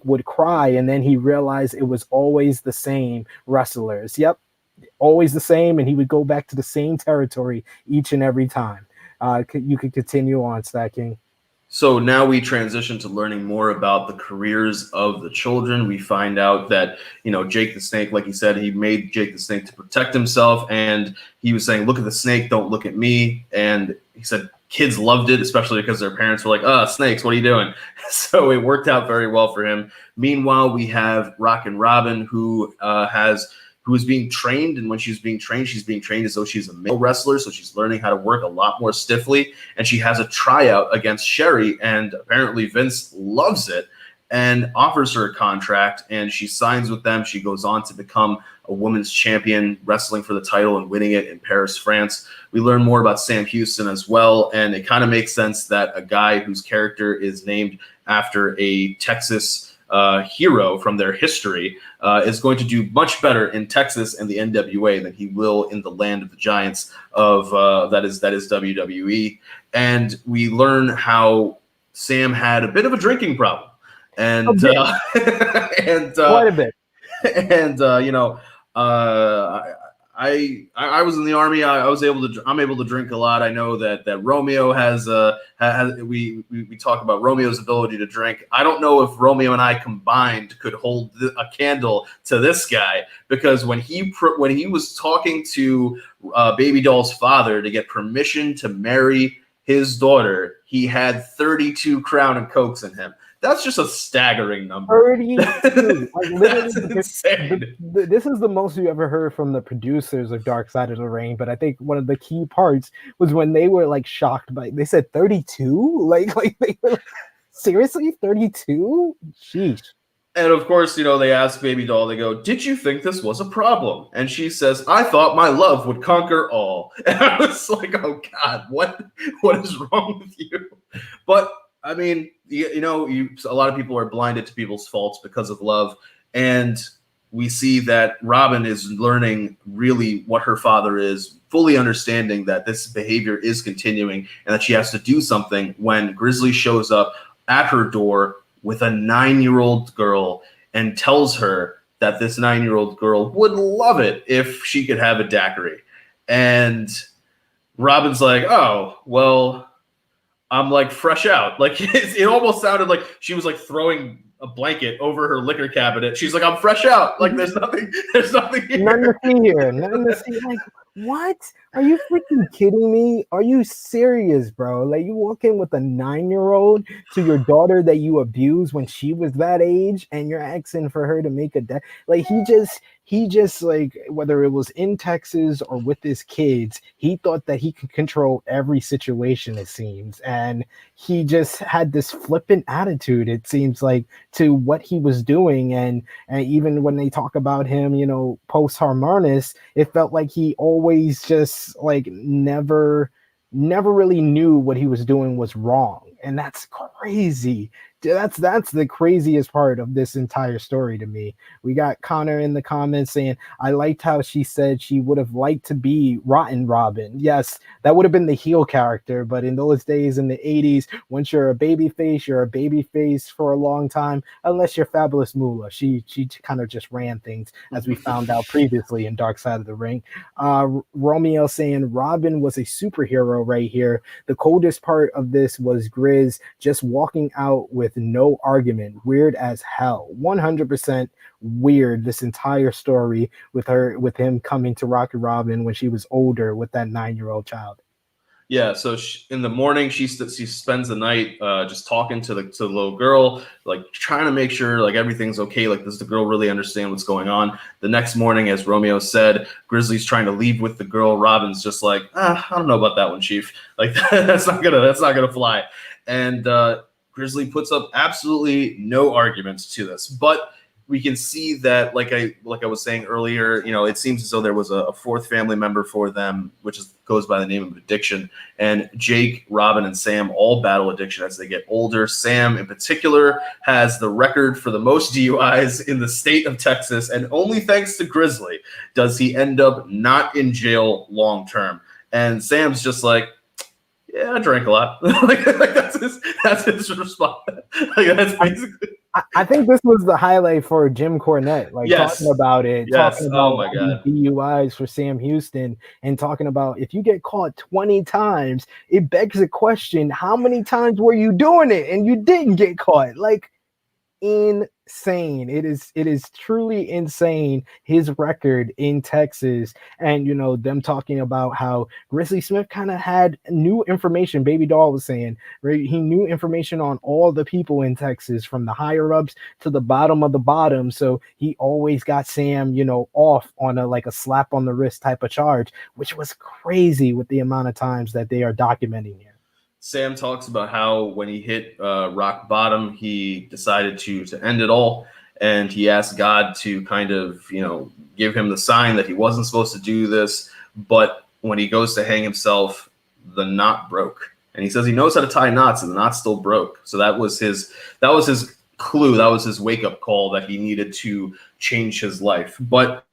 would cry, and then he realized it was always the same wrestlers. Yep, always the same, and he would go back to the same territory each and every time. You could continue on, Stacking. So now we transition to learning more about the careers of the children. We find out that, Jake the Snake, like he said, he made Jake the Snake to protect himself. And he was saying, look at the snake, don't look at me. And he said kids loved it, especially because their parents were like, snakes, what are you doing? So it worked out very well for him. Meanwhile, we have Rockin' Robin, who is being trained, and when she's being trained as though she's a male wrestler, so she's learning how to work a lot more stiffly, and she has a tryout against Sherry, and apparently Vince loves it and offers her a contract, and she signs with them. She goes on to become a women's champion, wrestling for the title and winning it in Paris, France. We learn more about Sam Houston as well, and it kind of makes sense that a guy whose character is named after a Texas hero from their history is going to do much better in Texas and the NWA than he will in the land of the giants of that is WWE. And we learn how Sam had a bit of a drinking problem, and quite a bit. And I was in the Army. I'm able to drink a lot. I know that Romeo has we talk about Romeo's ability to drink. I don't know if Romeo and I combined could hold a candle to this guy, because when he was talking to Baby Doll's father to get permission to marry his daughter, he had 32 Crown and Cokes in him. That's just a staggering number. 32. Like, That's insane. This is the most you ever heard from the producers of Dark Side of the Ring, but I think one of the key parts was when they were like shocked by, they said 32? Like they were like, seriously, 32? Sheesh. And of course, they ask Baby Doll, they go, did you think this was a problem? And she says, I thought my love would conquer all. And I was like, oh God, what is wrong with you? But I mean, a lot of people are blinded to people's faults because of love. And we see that Robin is learning really what her father is, fully understanding that this behavior is continuing and that she has to do something when Grizzly shows up at her door with a 9-year-old girl and tells her that this 9-year-old girl would love it if she could have a daiquiri. And Robin's like, oh, well, I'm like fresh out. Like it almost sounded like she was like throwing a blanket over her liquor cabinet. She's like, I'm fresh out. Like there's nothing here. Nothing to see here. Nothing to see. Like, what? Are you freaking kidding me? Are you serious, bro? Like, you walk in with a 9-year-old to your daughter that you abused when she was that age, and you're asking for her to make a like he just like, whether it was in Texas or with his kids, he thought that he could control every situation, it seems. And he just had this flippant attitude, it seems like, to what he was doing. And even when they talk about him, you know, post Harmonious, it felt like he always just like never really knew what he was doing was wrong. And that's crazy. That's the craziest part of this entire story to me. We got Connor in the comments saying, I liked how she said she would have liked to be Rotten Robin. Yes, that would have been the heel character, but in those days in the 80s, once you're a baby face, you're a baby face for a long time, unless you're Fabulous Moolah. She kind of just ran things, as we found out previously in Dark Side of the Ring. Romeo saying Robin was a superhero right here. The coldest part of this was Grizz just walking out with no argument. Weird as hell. 100% weird, this entire story with him coming to Rocket Robin when she was older with that 9-year-old child. Yeah, so in the morning she spends the night just talking to the little girl, like trying to make sure like everything's okay. Like, does the girl really understand what's going on? The next morning, as Romeo said, Grizzly's trying to leave with the girl. Robin's just like, I don't know about that one, Chief. Like that's not gonna fly. And Grizzly puts up absolutely no arguments to this, but we can see that, like I was saying earlier, you know, it seems as though there was a fourth family member for them, which goes by the name of addiction. And Jake, Robin, and Sam all battle addiction as they get older. Sam, in particular, has the record for the most DUIs in the state of Texas, and only thanks to Grizzly does he end up not in jail long term. And Sam's just like, yeah, I drank a lot. like that's his response. Like that's basically. I think this was the highlight for Jim Cornette, like talking about it, talking about DUIs for Sam Houston, and talking about if you get caught 20 times, it begs the question, how many times were you doing it and you didn't get caught? Like, insane. It is truly insane, his record in Texas. And you know, them talking about how Grizzly Smith kind of had new information. Baby Doll was saying, right, he knew information on all the people in Texas, from the higher ups to the bottom of the bottom. So he always got Sam, you know, off on a slap on the wrist type of charge, which was crazy with the amount of times that they are documenting here. Sam talks about how when he hit rock bottom, he decided to end it all. And he asked God to kind of, you know, give him the sign that he wasn't supposed to do this. But when he goes to hang himself, the knot broke. And he says he knows how to tie knots, and the knot still broke. So that was his clue. That was his wake-up call that he needed to change his life. But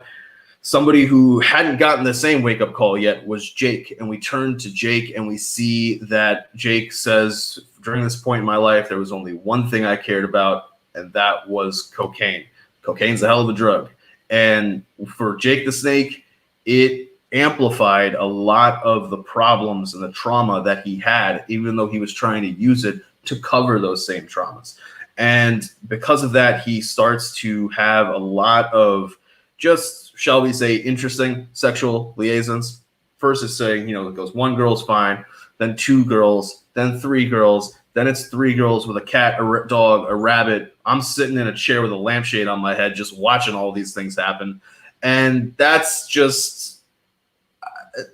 somebody who hadn't gotten the same wake-up call yet was Jake. And we turn to Jake, and we see that Jake says, during this point in my life, there was only one thing I cared about, and that was cocaine. Cocaine's a hell of a drug. And for Jake the Snake, it amplified a lot of the problems and the trauma that he had, even though he was trying to use it to cover those same traumas. And because of that, he starts to have a lot of just, shall we say, interesting sexual liaisons. First it's saying, you know, it goes one girl's fine, then two girls, then three girls, then it's three girls with a cat, a dog, a rabbit. I'm sitting in a chair with a lampshade on my head just watching all these things happen. And that's just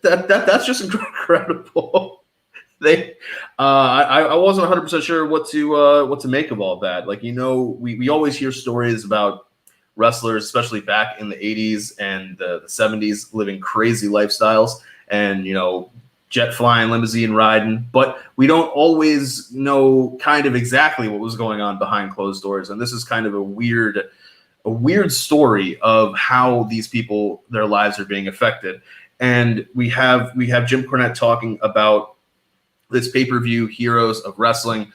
that's just incredible. I wasn't 100% sure what to make of all that. Like, you know, we always hear stories about wrestlers, especially back in the 80s and the 70s, living crazy lifestyles and, you know, jet flying, limousine riding, but we don't always know kind of exactly what was going on behind closed doors. And this is kind of a weird story of how these people, their lives are being affected. And we have Jim Cornette talking about this pay-per-view Heroes of Wrestling,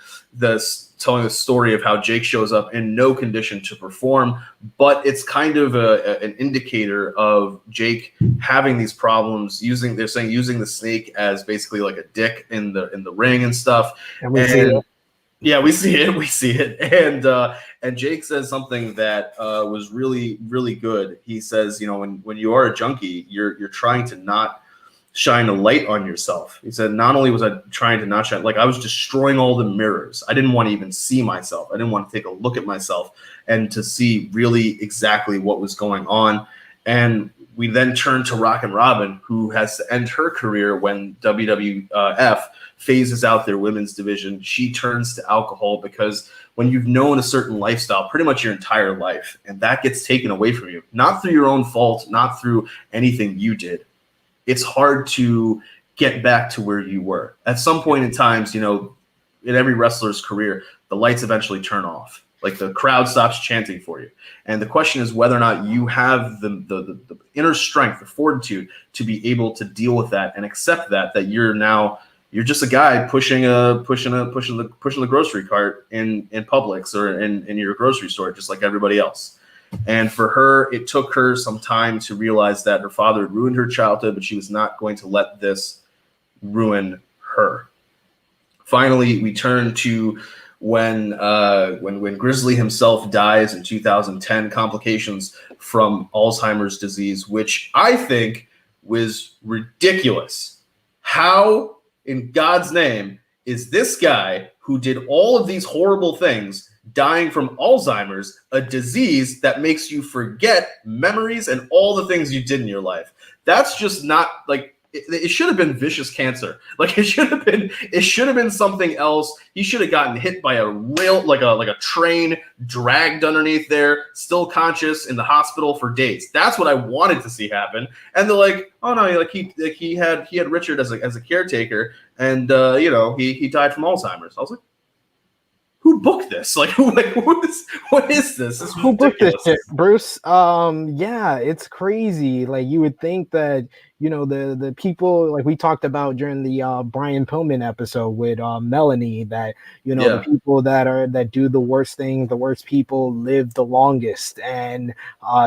telling the story of how Jake shows up in no condition to perform, but it's kind of an indicator of Jake having these problems using the snake as basically like a dick in the ring and stuff. And we see it. Yeah, we see it. And Jake says something that was really, really good. He says, when you are a junkie, you're trying to not shine a light on yourself. He said, not only was I trying to not shine, like I was destroying all the mirrors. I didn't want to even see myself. I didn't want to take a look at myself and to see really exactly what was going on. And we then turn to Rockin' Robin, who has to end her career when WWF phases out their women's division. She turns to alcohol because when you've known a certain lifestyle pretty much your entire life, and that gets taken away from you, not through your own fault, not through anything you did, it's hard to get back to where you were. At some point in times, in every wrestler's career, the lights eventually turn off. Like the crowd stops chanting for you. And the question is whether or not you have the inner strength, the fortitude to be able to deal with that and accept that you're just a guy pushing the grocery cart in Publix or in your grocery store, just like everybody else. And for her, it took her some time to realize that her father had ruined her childhood, but she was not going to let this ruin her. Finally, we turn to when Grizzly himself dies in 2010, complications from Alzheimer's disease, which I think was ridiculous. How in God's name is this guy who did all of these horrible things dying from Alzheimer's, a disease that makes you forget memories and all the things you did in your life? That's just not like it should have been vicious cancer. Like it should have been something else. He should have gotten hit by a rail, like a train, dragged underneath there, still conscious in the hospital for days. That's what I wanted to see happen. And they're like, oh no, he had Richard as a caretaker, and he died from Alzheimer's. I was like, who booked this? Like what is this? Who booked this shit, Bruce? Yeah, it's crazy. Like you would think that the people, like we talked about during the Brian Pillman episode with Melanie, that the people that do the worst things, the worst people live the longest, and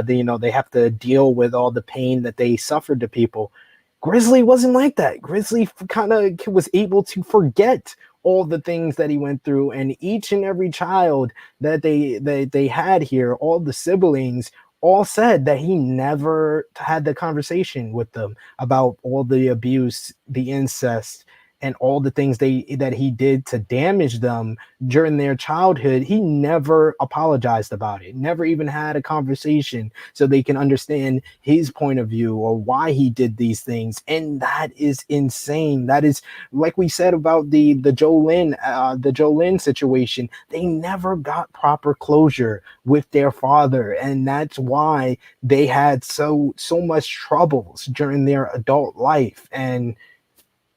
they have to deal with all the pain that they suffered to people. Grizzly wasn't like that. Grizzly kind of was able to forget all the things that he went through, and each and every child that they had here, all the siblings, all said that he never had the conversation with them about all the abuse, the incest, and all the things that he did to damage them during their childhood. He never apologized about it, never even had a conversation so they can understand his point of view or why he did these things. And that is insane. That is, like we said about the Jolene situation, they never got proper closure with their father, and that's why they had so much troubles during their adult life. And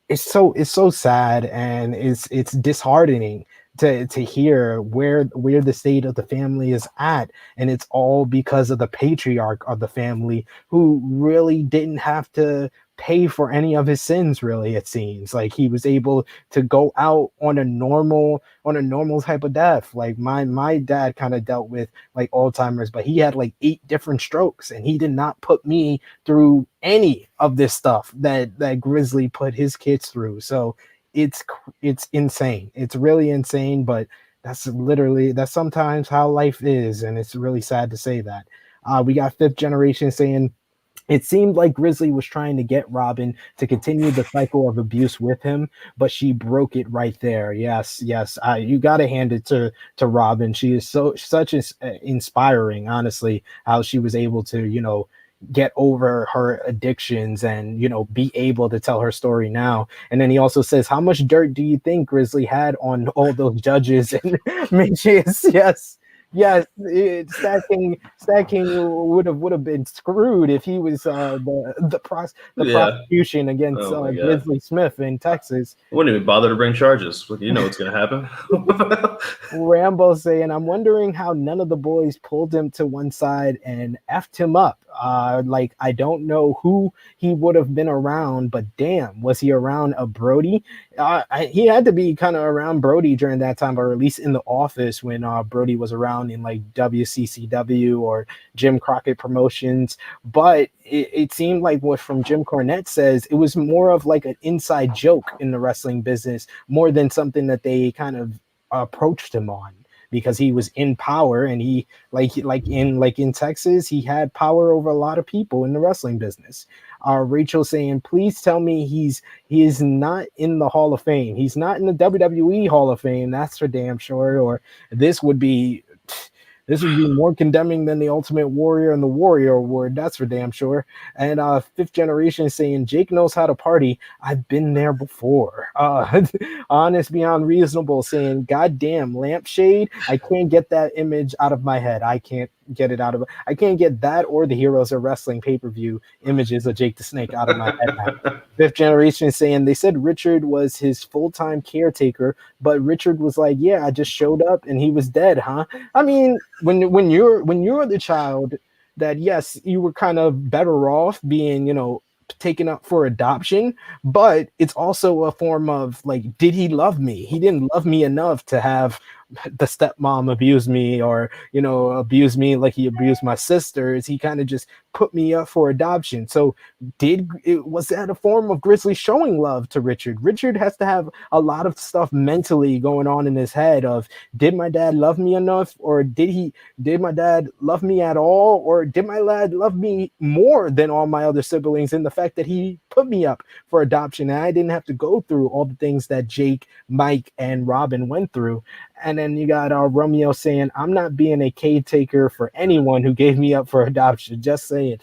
it's so sad, and it's disheartening to hear where the state of the family is at, and it's all because of the patriarch of the family, who really didn't have to pay for any of his sins. Really, it seems like he was able to go out on a normal type of death. Like my dad kind of dealt with like Alzheimer's, but he had like 8 different strokes, and he did not put me through any of this stuff that Grizzly put his kids through. So it's insane. It's really insane, but that's sometimes how life is, and it's really sad to say that. We got Fifth Generation saying, it seemed like Grizzly was trying to get Robin to continue the cycle of abuse with him, but she broke it right there. Yes. You got to hand it to Robin. She is such inspiring, honestly, how she was able to, get over her addictions and, be able to tell her story now. And then he also says, how much dirt do you think Grizzly had on all those judges and midgets? Yes, Stacking would have been screwed if he was the prosecution against Grizzly Smith in Texas. I wouldn't even bother to bring charges. You know what's going to happen. Rambo saying, I'm wondering how none of the boys pulled him to one side and effed him up. Like, I don't know who he would have been around, but damn, was he around a Brody? He had to be kind of around Brody during that time, or at least in the office when Brody was around in like WCCW or Jim Crockett Promotions. But it seemed like what from Jim Cornette says, it was more of like an inside joke in the wrestling business, more than something that they kind of approached him on, because he was in power, and he like in Texas, he had power over a lot of people in the wrestling business. Rachel saying, please tell me he is not in the Hall of Fame. He's not in the WWE Hall of Fame, that's for damn sure. Or this would be more condemning than the Ultimate Warrior and the Warrior Award. That's for damn sure. And Fifth Generation saying, Jake knows how to party. I've been there before. Honest Beyond Reasonable saying, God damn, lampshade. I can't get that image out of my head. I can't get that or the Heroes of Wrestling pay-per-view images of Jake the Snake out of my head now. Fifth Generation saying, they said Richard was his full-time caretaker, but Richard was like, yeah, I just showed up and he was dead, huh? I mean, when you're the child, that yes, you were kind of better off being, taken up for adoption, but it's also a form of like, did he love me? He didn't love me enough to have the stepmom abuse me, or abuse me like he abused my sisters. He kind of just put me up for adoption. So was that a form of Grizzly showing love to Richard? Richard has to have a lot of stuff mentally going on in his head of, did my dad love me enough, or did my dad love me at all, or did my dad love me more than all my other siblings, in the fact that he put me up for adoption and I didn't have to go through all the things that Jake, Mike, and Robin went through. And then you got Romeo saying, I'm not being a caretaker for anyone who gave me up for adoption. Just saying.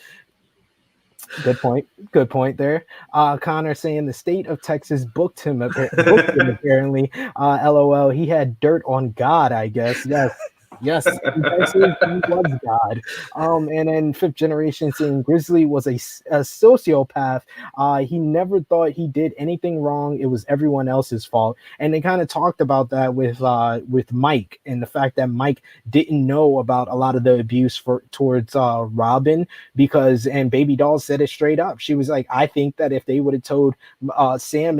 Good point there. Connor saying the state of Texas booked him apparently. LOL, he had dirt on God, I guess. Yes, in Texas, he was God. And then Fifth Generation saying Grizzly was a sociopath. He never thought he did anything wrong. It was everyone else's fault. And they kind of talked about that with Mike, and the fact that Mike didn't know about a lot of the abuse towards Robin, and Baby Doll said it straight up. She was like, I think that if they would have told Sam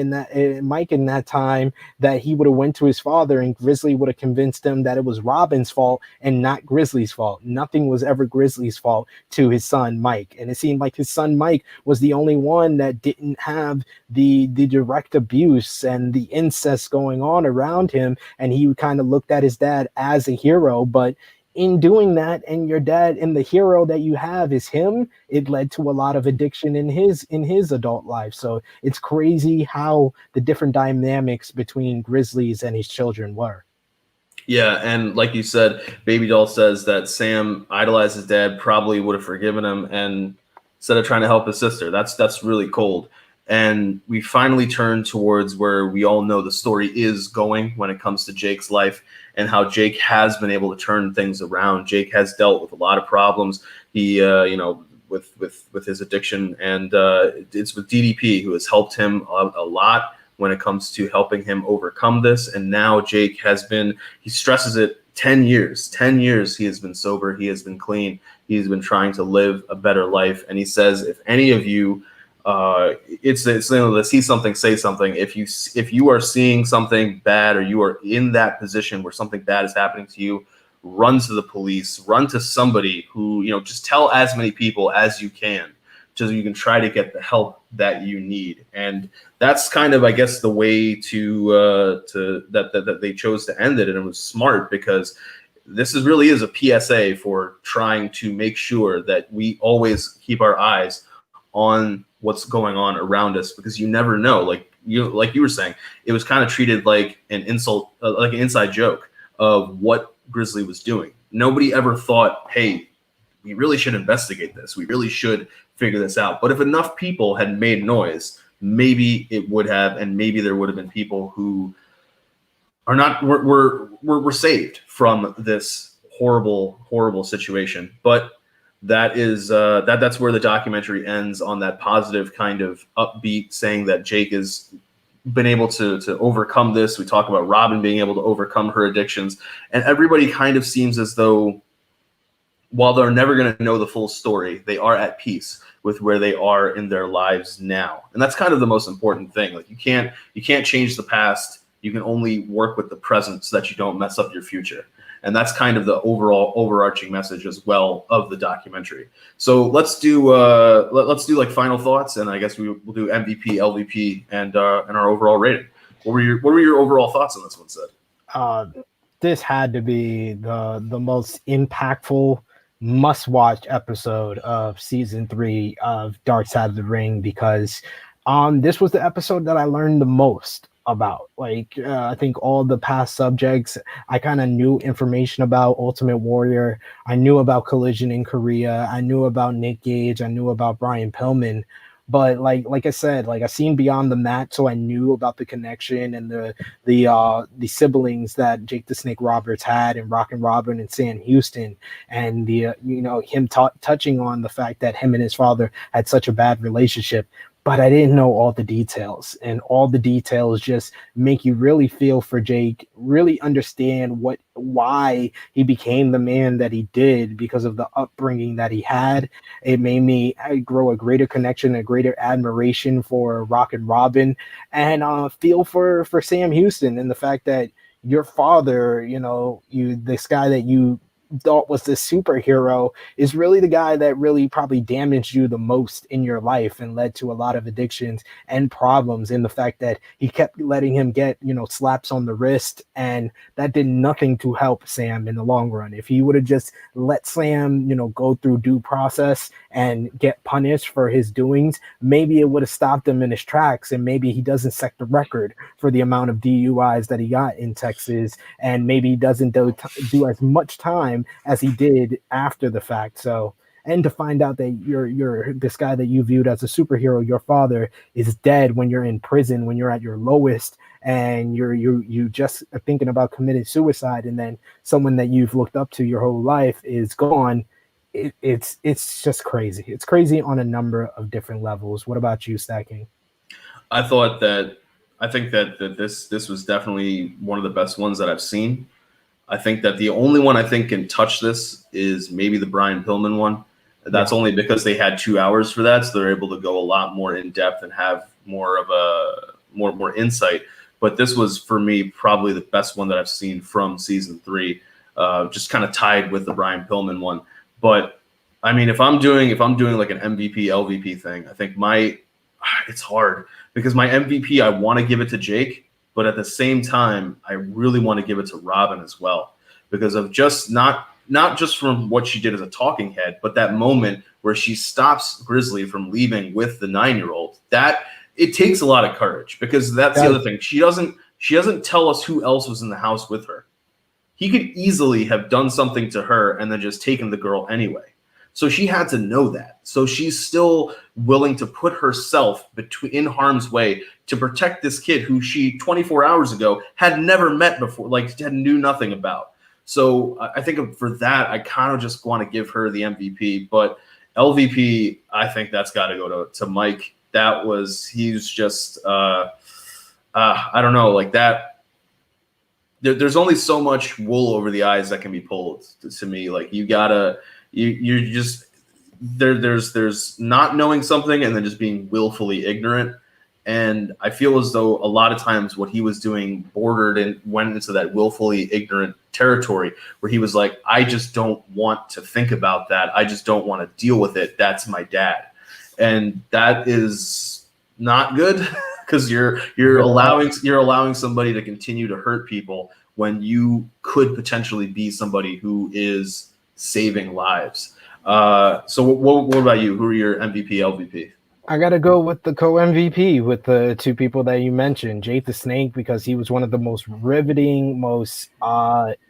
Mike in that time, that he would have went to his father, and Grizzly would have convinced him that it was Robin's fault and not Grizzly's fault. Nothing was ever Grizzly's fault to his son Mike. And it seemed like his son Mike was the only one that didn't have the direct abuse and the incest going on around him, and he kind of looked at his dad as a hero. But in doing that, and your dad and the hero that you have is him, it led to a lot of addiction in his adult life. So it's crazy how the different dynamics between Grizzlies and his children were. Yeah, and like you said, Baby Doll says that Sam idolized his dad, probably would have forgiven him, and instead of trying to help his sister. That's really cold. And we finally turn towards where we all know the story is going when it comes to Jake's life, and how Jake has been able to turn things around. Jake has dealt with a lot of problems. He, with his addiction, and it's with DDP, who has helped him a lot when it comes to helping him overcome this. And now Jake he stresses it, 10 years. 10 years he has been sober. He has been clean. He's been trying to live a better life. And he says, if any of you, it's see something, say something. If you are seeing something bad, or you are in that position where something bad is happening to you, run to the police, run to somebody who, just tell as many people as you can, so you can try to get the help that you need. And that's kind of, I guess, the way that they chose to end it. And it was smart, because this really is a PSA for trying to make sure that we always keep our eyes on what's going on around us, because you never know. Like you were saying, it was kind of treated like an insult, like an inside joke of what Grizzly was doing. Nobody ever thought, hey, we really should investigate this. We really should figure this out. But if enough people had made noise, maybe it would have, and maybe there would have been people who were saved from this horrible situation. But that is that's where the documentary ends, on that positive kind of upbeat, saying that Jake is been able to overcome this. We talk about Robin being able to overcome her addictions, and everybody kind of seems as though, while they're never going to know the full story, they are at peace with where they are in their lives now. And that's kind of the most important thing. Like you can't change the past. You can only work with the present so that you don't mess up your future. And that's kind of the overall overarching message as well of the documentary. So let's do like final thoughts, and I guess we'll do MVP, LVP, and our overall rating. What were your overall thoughts on this one, Sid? This had to be the most impactful, must-watch episode of season 3 of Dark Side of the Ring, because this was the episode that I learned the most about. Like, I think all the past subjects, I kind of knew information about Ultimate Warrior. I knew about Collision in Korea. I knew about Nick Gage. I knew about Brian Pillman. But like I said, like I've seen Beyond the Mat, so I knew about the connection and the siblings that Jake the Snake Roberts had, and Rockin' Robin and Sam Houston, and the him touching on the fact that him and his father had such a bad relationship. But I didn't know all the details, and all the details just make you really feel for Jake, really understand why he became the man that he did because of the upbringing that he had. It made me grow a greater connection, a greater admiration for Rockin' Robin, and feel for Sam Houston, and the fact that your father, this guy that you thought was the superhero, is really the guy that really probably damaged you the most in your life and led to a lot of addictions and problems, in the fact that he kept letting him get slaps on the wrist, and that did nothing to help Sam in the long run. If he would have just let Sam go through due process and get punished for his doings, maybe it would have stopped him in his tracks, and maybe he doesn't set the record for the amount of DUIs that he got in Texas, and maybe he doesn't do as much time as he did after the fact. So, and to find out that you're this guy that you viewed as a superhero, your father, is dead when you're in prison, when you're at your lowest, and you just are thinking about committing suicide, and then someone that you've looked up to your whole life is gone. It's just crazy. It's crazy on a number of different levels. What about you, Stacking? I think that this was definitely one of the best ones that I've seen. I think that the only one I think can touch this is maybe the Brian Pillman one. That's only because they had 2 hours for that, so they're able to go a lot more in depth and have more of a more insight. But this was, for me, probably the best one that I've seen from season 3, just kind of tied with the Brian Pillman one. But I mean, if I'm doing like an MVP LVP thing, I think it's hard, because my MVP, I want to give it to Jake, but at the same time, I really want to give it to Robin as well, because of just not just from what she did as a talking head, but that moment where she stops Grizzly from leaving with the 9-year-old. That it takes a lot of courage, because that's the other thing. She doesn't tell us who else was in the house with her. He could easily have done something to her and then just taken the girl anyway. So she had to know that. So she's still willing to put herself in harm's way to protect this kid who she 24 hours ago had never met before, like knew nothing about. So I think for that, I kind of just want to give her the MVP. But LVP, I think that's got to go to Mike. He's just, I don't know, like that. There's only so much wool over the eyes that can be pulled to me. Like you're just there's not knowing something and then just being willfully ignorant. And I feel as though a lot of times what he was doing bordered and went into that willfully ignorant territory, where he was like, I just don't want to think about that. I just don't want to deal with it. That's my dad. And that is not good, because you're allowing somebody to continue to hurt people when you could potentially be somebody who is saving lives. So what about you? Who are your MVP, LVP? I got to go with the co-MVP, with the two people that you mentioned, Jake the Snake, because he was one of the most riveting, most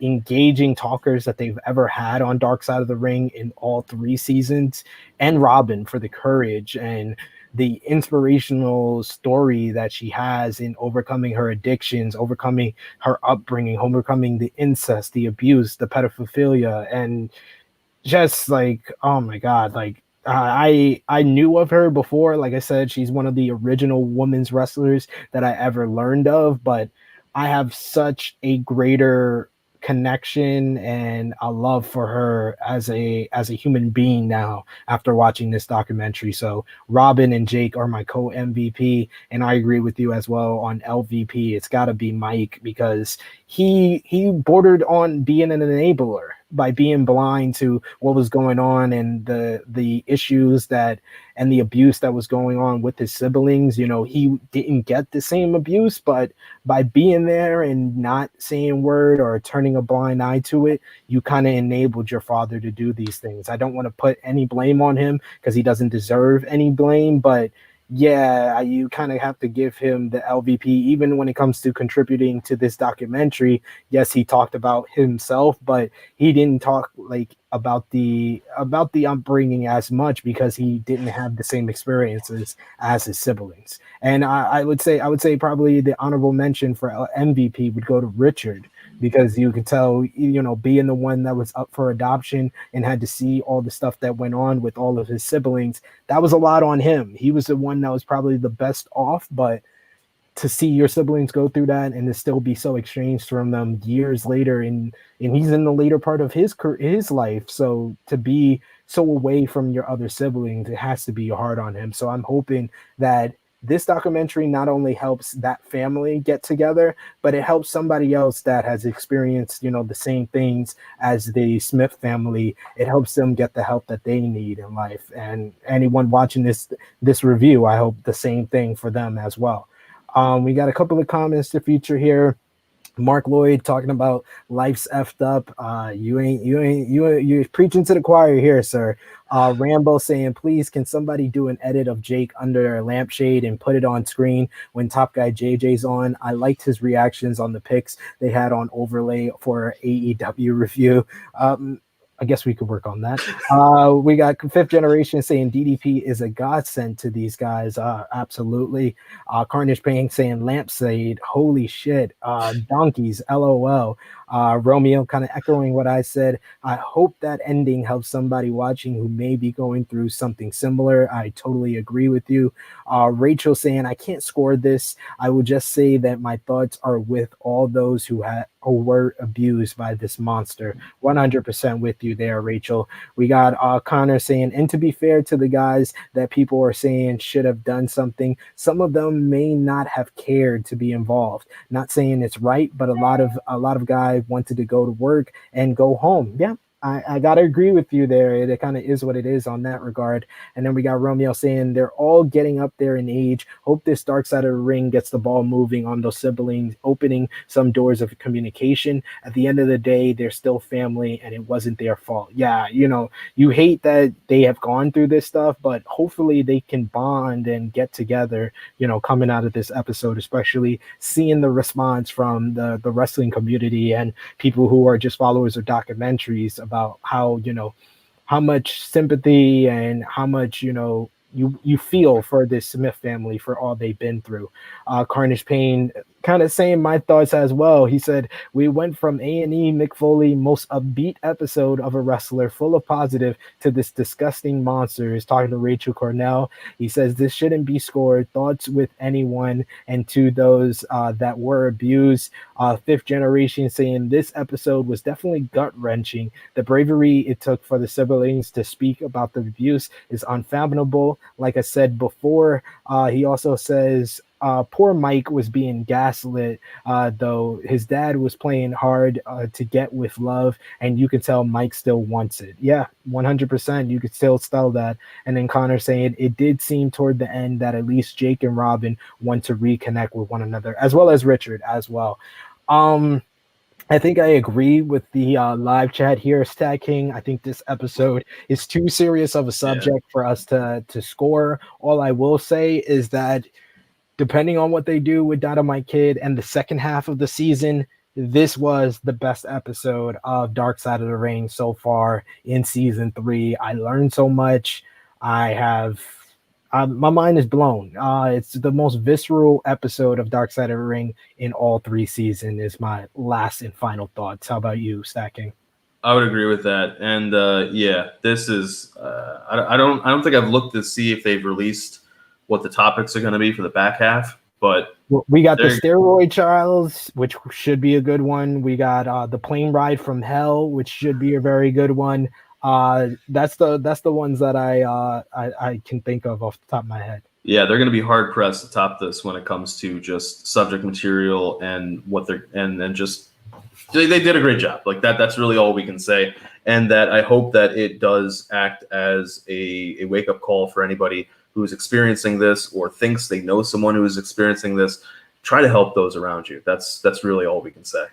engaging talkers that they've ever had on Dark Side of the Ring in all 3 seasons, and Robin for the courage and the inspirational story that she has in overcoming her addictions, overcoming her upbringing, overcoming the incest, the abuse, the pedophilia, and just like, oh my God, like I knew of her before. Like I said, she's one of the original women's wrestlers that I ever learned of, but I have such a greater connection and a love for her as a human being now after watching this documentary. So Robin and Jake are my co MVP, and I agree with you as well on LVP. It's got to be Mike because he bordered on being an enabler by being blind to what was going on and the issues that and the abuse that was going on with his siblings. You know, he didn't get the same abuse, but by being there and not saying word or turning a blind eye to it, you kind of enabled your father to do these things. I don't want to put any blame on him because he doesn't deserve any blame, but yeah, you kind of have to give him the LVP, even when it comes to contributing to this documentary. Yes, he talked about himself, but he didn't talk like about the upbringing as much because he didn't have the same experiences as his siblings. And I would say probably the honorable mention for MVP would go to Richard because you could tell, you know, being the one that was up for adoption and had to see all the stuff that went on with all of his siblings, that was a lot on him. He was the one that was probably the best off, but to see your siblings go through that and to still be so estranged from them years later, and he's in the later part of his life, so to be so away from your other siblings, it has to be hard on him. So I'm hoping that this documentary not only helps that family get together, but it helps somebody else that has experienced, you know, the same things as the Smith family. It helps them get the help that they need in life. And anyone watching this review, I hope the same thing for them as well. We got a couple of comments to feature here. Mark Lloyd talking about life's effed up. You're preaching to the choir here, sir. Rambo saying, please, can somebody do an edit of Jake under a lampshade and put it on screen when Top Guy JJ's on? I liked his reactions on the pics they had on overlay for AEW review. I guess we could work on that. We got Fifth Generation saying DDP is a godsend to these guys. Absolutely. Carnage Payne saying lampshade. Holy shit. Donkeys. LOL. Romeo kind of echoing what I said. I hope that ending helps somebody watching who may be going through something similar. I totally agree with you. Rachel saying, I can't score this. I will just say that my thoughts are with all those who were abused by this monster. 100% with you there, Rachel. We got Connor saying, and to be fair to the guys that people are saying should have done something, some of them may not have cared to be involved. Not saying it's right, but a lot of guys wanted to go to work and go home. Yeah, I gotta agree with you there. It kind of is what it is on that regard. And then we got Romeo saying they're all getting up there in age. Hope this dark side of the ring gets the ball moving on those siblings, opening some doors of communication. At the end of the day, they're still family, and it wasn't their fault. Yeah, you know, you hate that they have gone through this stuff, but hopefully they can bond and get together. You know, coming out of this episode, especially seeing the response from the wrestling community and people who are just followers of documentaries about how, you know, how much sympathy and how much, you know, you feel for this Smith family for all they've been through. Carnage Payne kind of saying my thoughts as well. He said, we went from A&E Mick Foley most upbeat episode of a wrestler full of positive to this disgusting monster. He's talking to Rachel Cornell. He says this shouldn't be scored. Thoughts with anyone, and to those that were abused. Fifth Generation saying this episode was definitely gut-wrenching. The bravery it took for the siblings to speak about the abuse is unfathomable. Like I said before, he also says poor Mike was being gaslit, though his dad was playing hard to get with love, and you can tell Mike still wants it. Yeah, 100%. You could still tell that. And then Connor saying it did seem toward the end that at least Jake and Robin want to reconnect with one another, as well as Richard as well. I think I agree with the live chat here, Stat King. I think this episode is too serious of a subject for us to score. All I will say is that depending on what they do with Dynamite Kid and the second half of the season, this was the best episode of Dark Side of the Ring so far in season 3. I learned so much. I have my mind is blown. It's the most visceral episode of Dark Side of the Ring in all 3 seasons. Is my last and final thoughts. How about you, Stacking? I would agree with that. And yeah, this is I don't think I've looked to see if they've released what the topics are going to be for the back half, but We got the they're steroid trials, which should be a good one. We got the plane ride from hell, which should be a very good one. That's the ones that I can think of off the top of my head. yeah, they're going to be hard pressed to top this when it comes to just subject material and what they're and just they did a great job. Like that's really all we can say. And that I hope that it does act as a wake up call for anybody who's experiencing this or thinks they know someone who is experiencing this. Try to help those around you. That's really all we can say.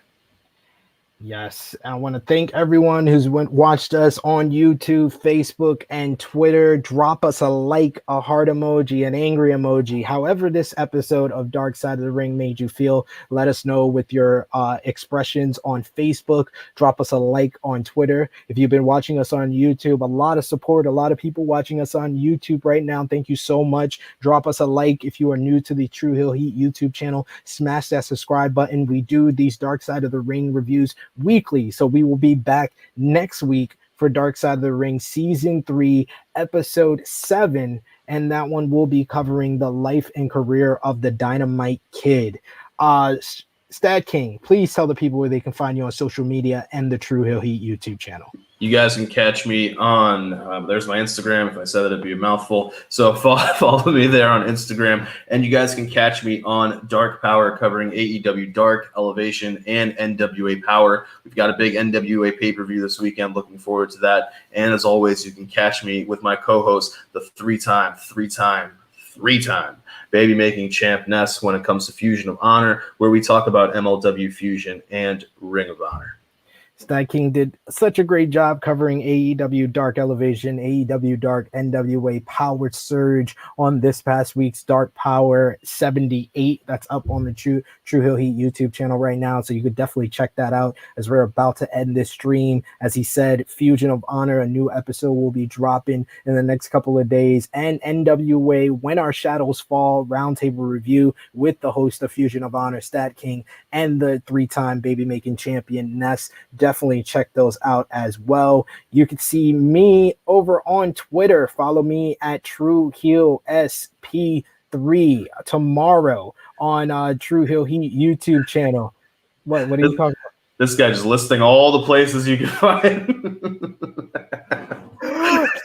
Yes, I want to thank everyone who's watched us on YouTube, Facebook, and Twitter. Drop us a like, a heart emoji, an angry emoji. However this episode of Dark Side of the Ring made you feel, let us know with your expressions on Facebook. Drop us a like on Twitter. If you've been watching us on YouTube, a lot of support, a lot of people watching us on YouTube right now. Thank you so much. Drop us a like if you are new to the True Hill Heat YouTube channel. Smash that subscribe button. We do these Dark Side of the Ring reviews weekly, so we will be back next week for Dark Side of the Ring season 3 episode 7, and that one will be covering the life and career of the Dynamite Kid. Stat King, please tell the people where they can find you on social media and the True Hill Heat YouTube channel. You guys can catch me on, there's my Instagram. If I said that, it'd be a mouthful. So follow me there on Instagram. And you guys can catch me on Dark Power covering AEW Dark, Elevation, and NWA Power. We've got a big NWA pay-per-view this weekend. Looking forward to that. And as always, you can catch me with my co-host, the three-time baby-making champ Ness when it comes to Fusion of Honor, where we talk about MLW Fusion and Ring of Honor. Stat King did such a great job covering AEW Dark Elevation, AEW Dark NWA Power Surge on this past week's Dark Power 78. That's up on the True Hill Heat YouTube channel right now, so you could definitely check that out as we're about to end this stream. As he said, Fusion of Honor, a new episode will be dropping in the next couple of days, and NWA When Our Shadows Fall roundtable review with the host of Fusion of Honor, Stat King, and the three-time baby-making champion, Ness. Definitely check those out as well. You can see me over on Twitter. Follow me at True Hill SP3 tomorrow on True Hill Heat YouTube channel. What are you talking about? This guy just listing all the places you can find.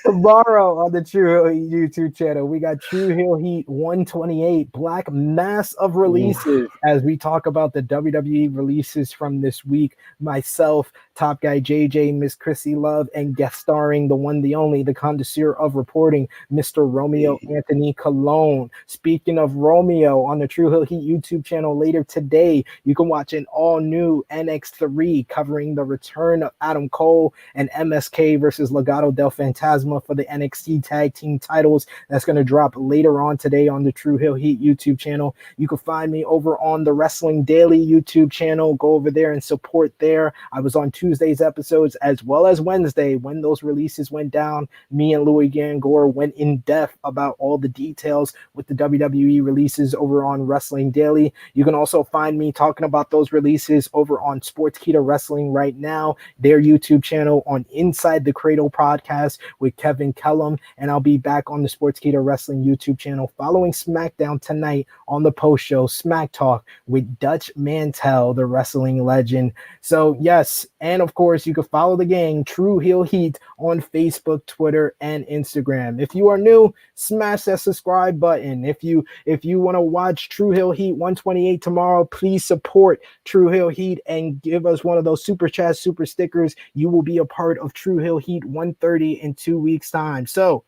Tomorrow on the True Hill Heat YouTube channel, we got True Hill Heat 128, Black Mass of releases, as we talk about the WWE releases from this week. Myself, Top Guy JJ, Miss Chrissy Love, and guest starring the one, the only, the connoisseur of reporting, Mr. Romeo Anthony Colon. Speaking of Romeo, on the True Hill Heat YouTube channel later today, you can watch an all-new NX3 covering the return of Adam Cole and MSK versus Legado del Fantasma for the NXT Tag Team titles. That's going to drop later on today on the True Hill Heat YouTube channel. You can find me over on the Wrestling Daily YouTube channel. Go over there and support there. I was on Tuesday's episodes as well as Wednesday when those releases went down. Me and Louis Gangor went in depth about all the details with the WWE releases over on Wrestling Daily. You can also find me talking about those releases over on Sportskeeda Wrestling right now, their YouTube channel, on Inside the Cradle podcast with Kevin Kellum, and I'll be back on the Sportskeeda Wrestling YouTube channel following SmackDown tonight on the post show Smack Talk with Dutch Mantel, the wrestling legend. So yes, and of course you can follow the gang True Hill Heat on Facebook, Twitter, and Instagram. If you are new, smash that subscribe button. If you want to watch True Hill Heat 128 tomorrow, please support True Hill Heat and give us one of those super chats, super stickers. You will be a part of True Hill Heat 130 in 2 weeks time. So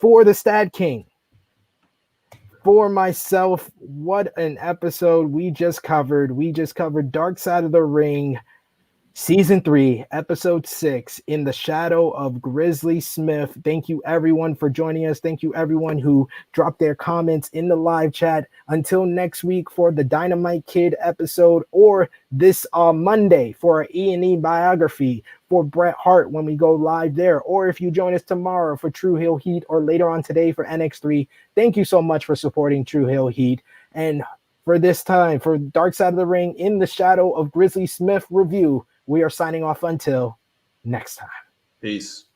for the Stat King, for myself, what an episode we just covered. We just covered Dark Side of the Ring Season 3, Episode 6, In the Shadow of Grizzly Smith. Thank you, everyone, for joining us. Thank you, everyone who dropped their comments in the live chat. Until next week for the Dynamite Kid episode, or this Monday for our E&E biography for Bret Hart when we go live there, or if you join us tomorrow for True Hill Heat, or later on today for NX3. Thank you so much for supporting True Hill Heat. And for this time, for Dark Side of the Ring, In the Shadow of Grizzly Smith review, we are signing off until next time. Peace.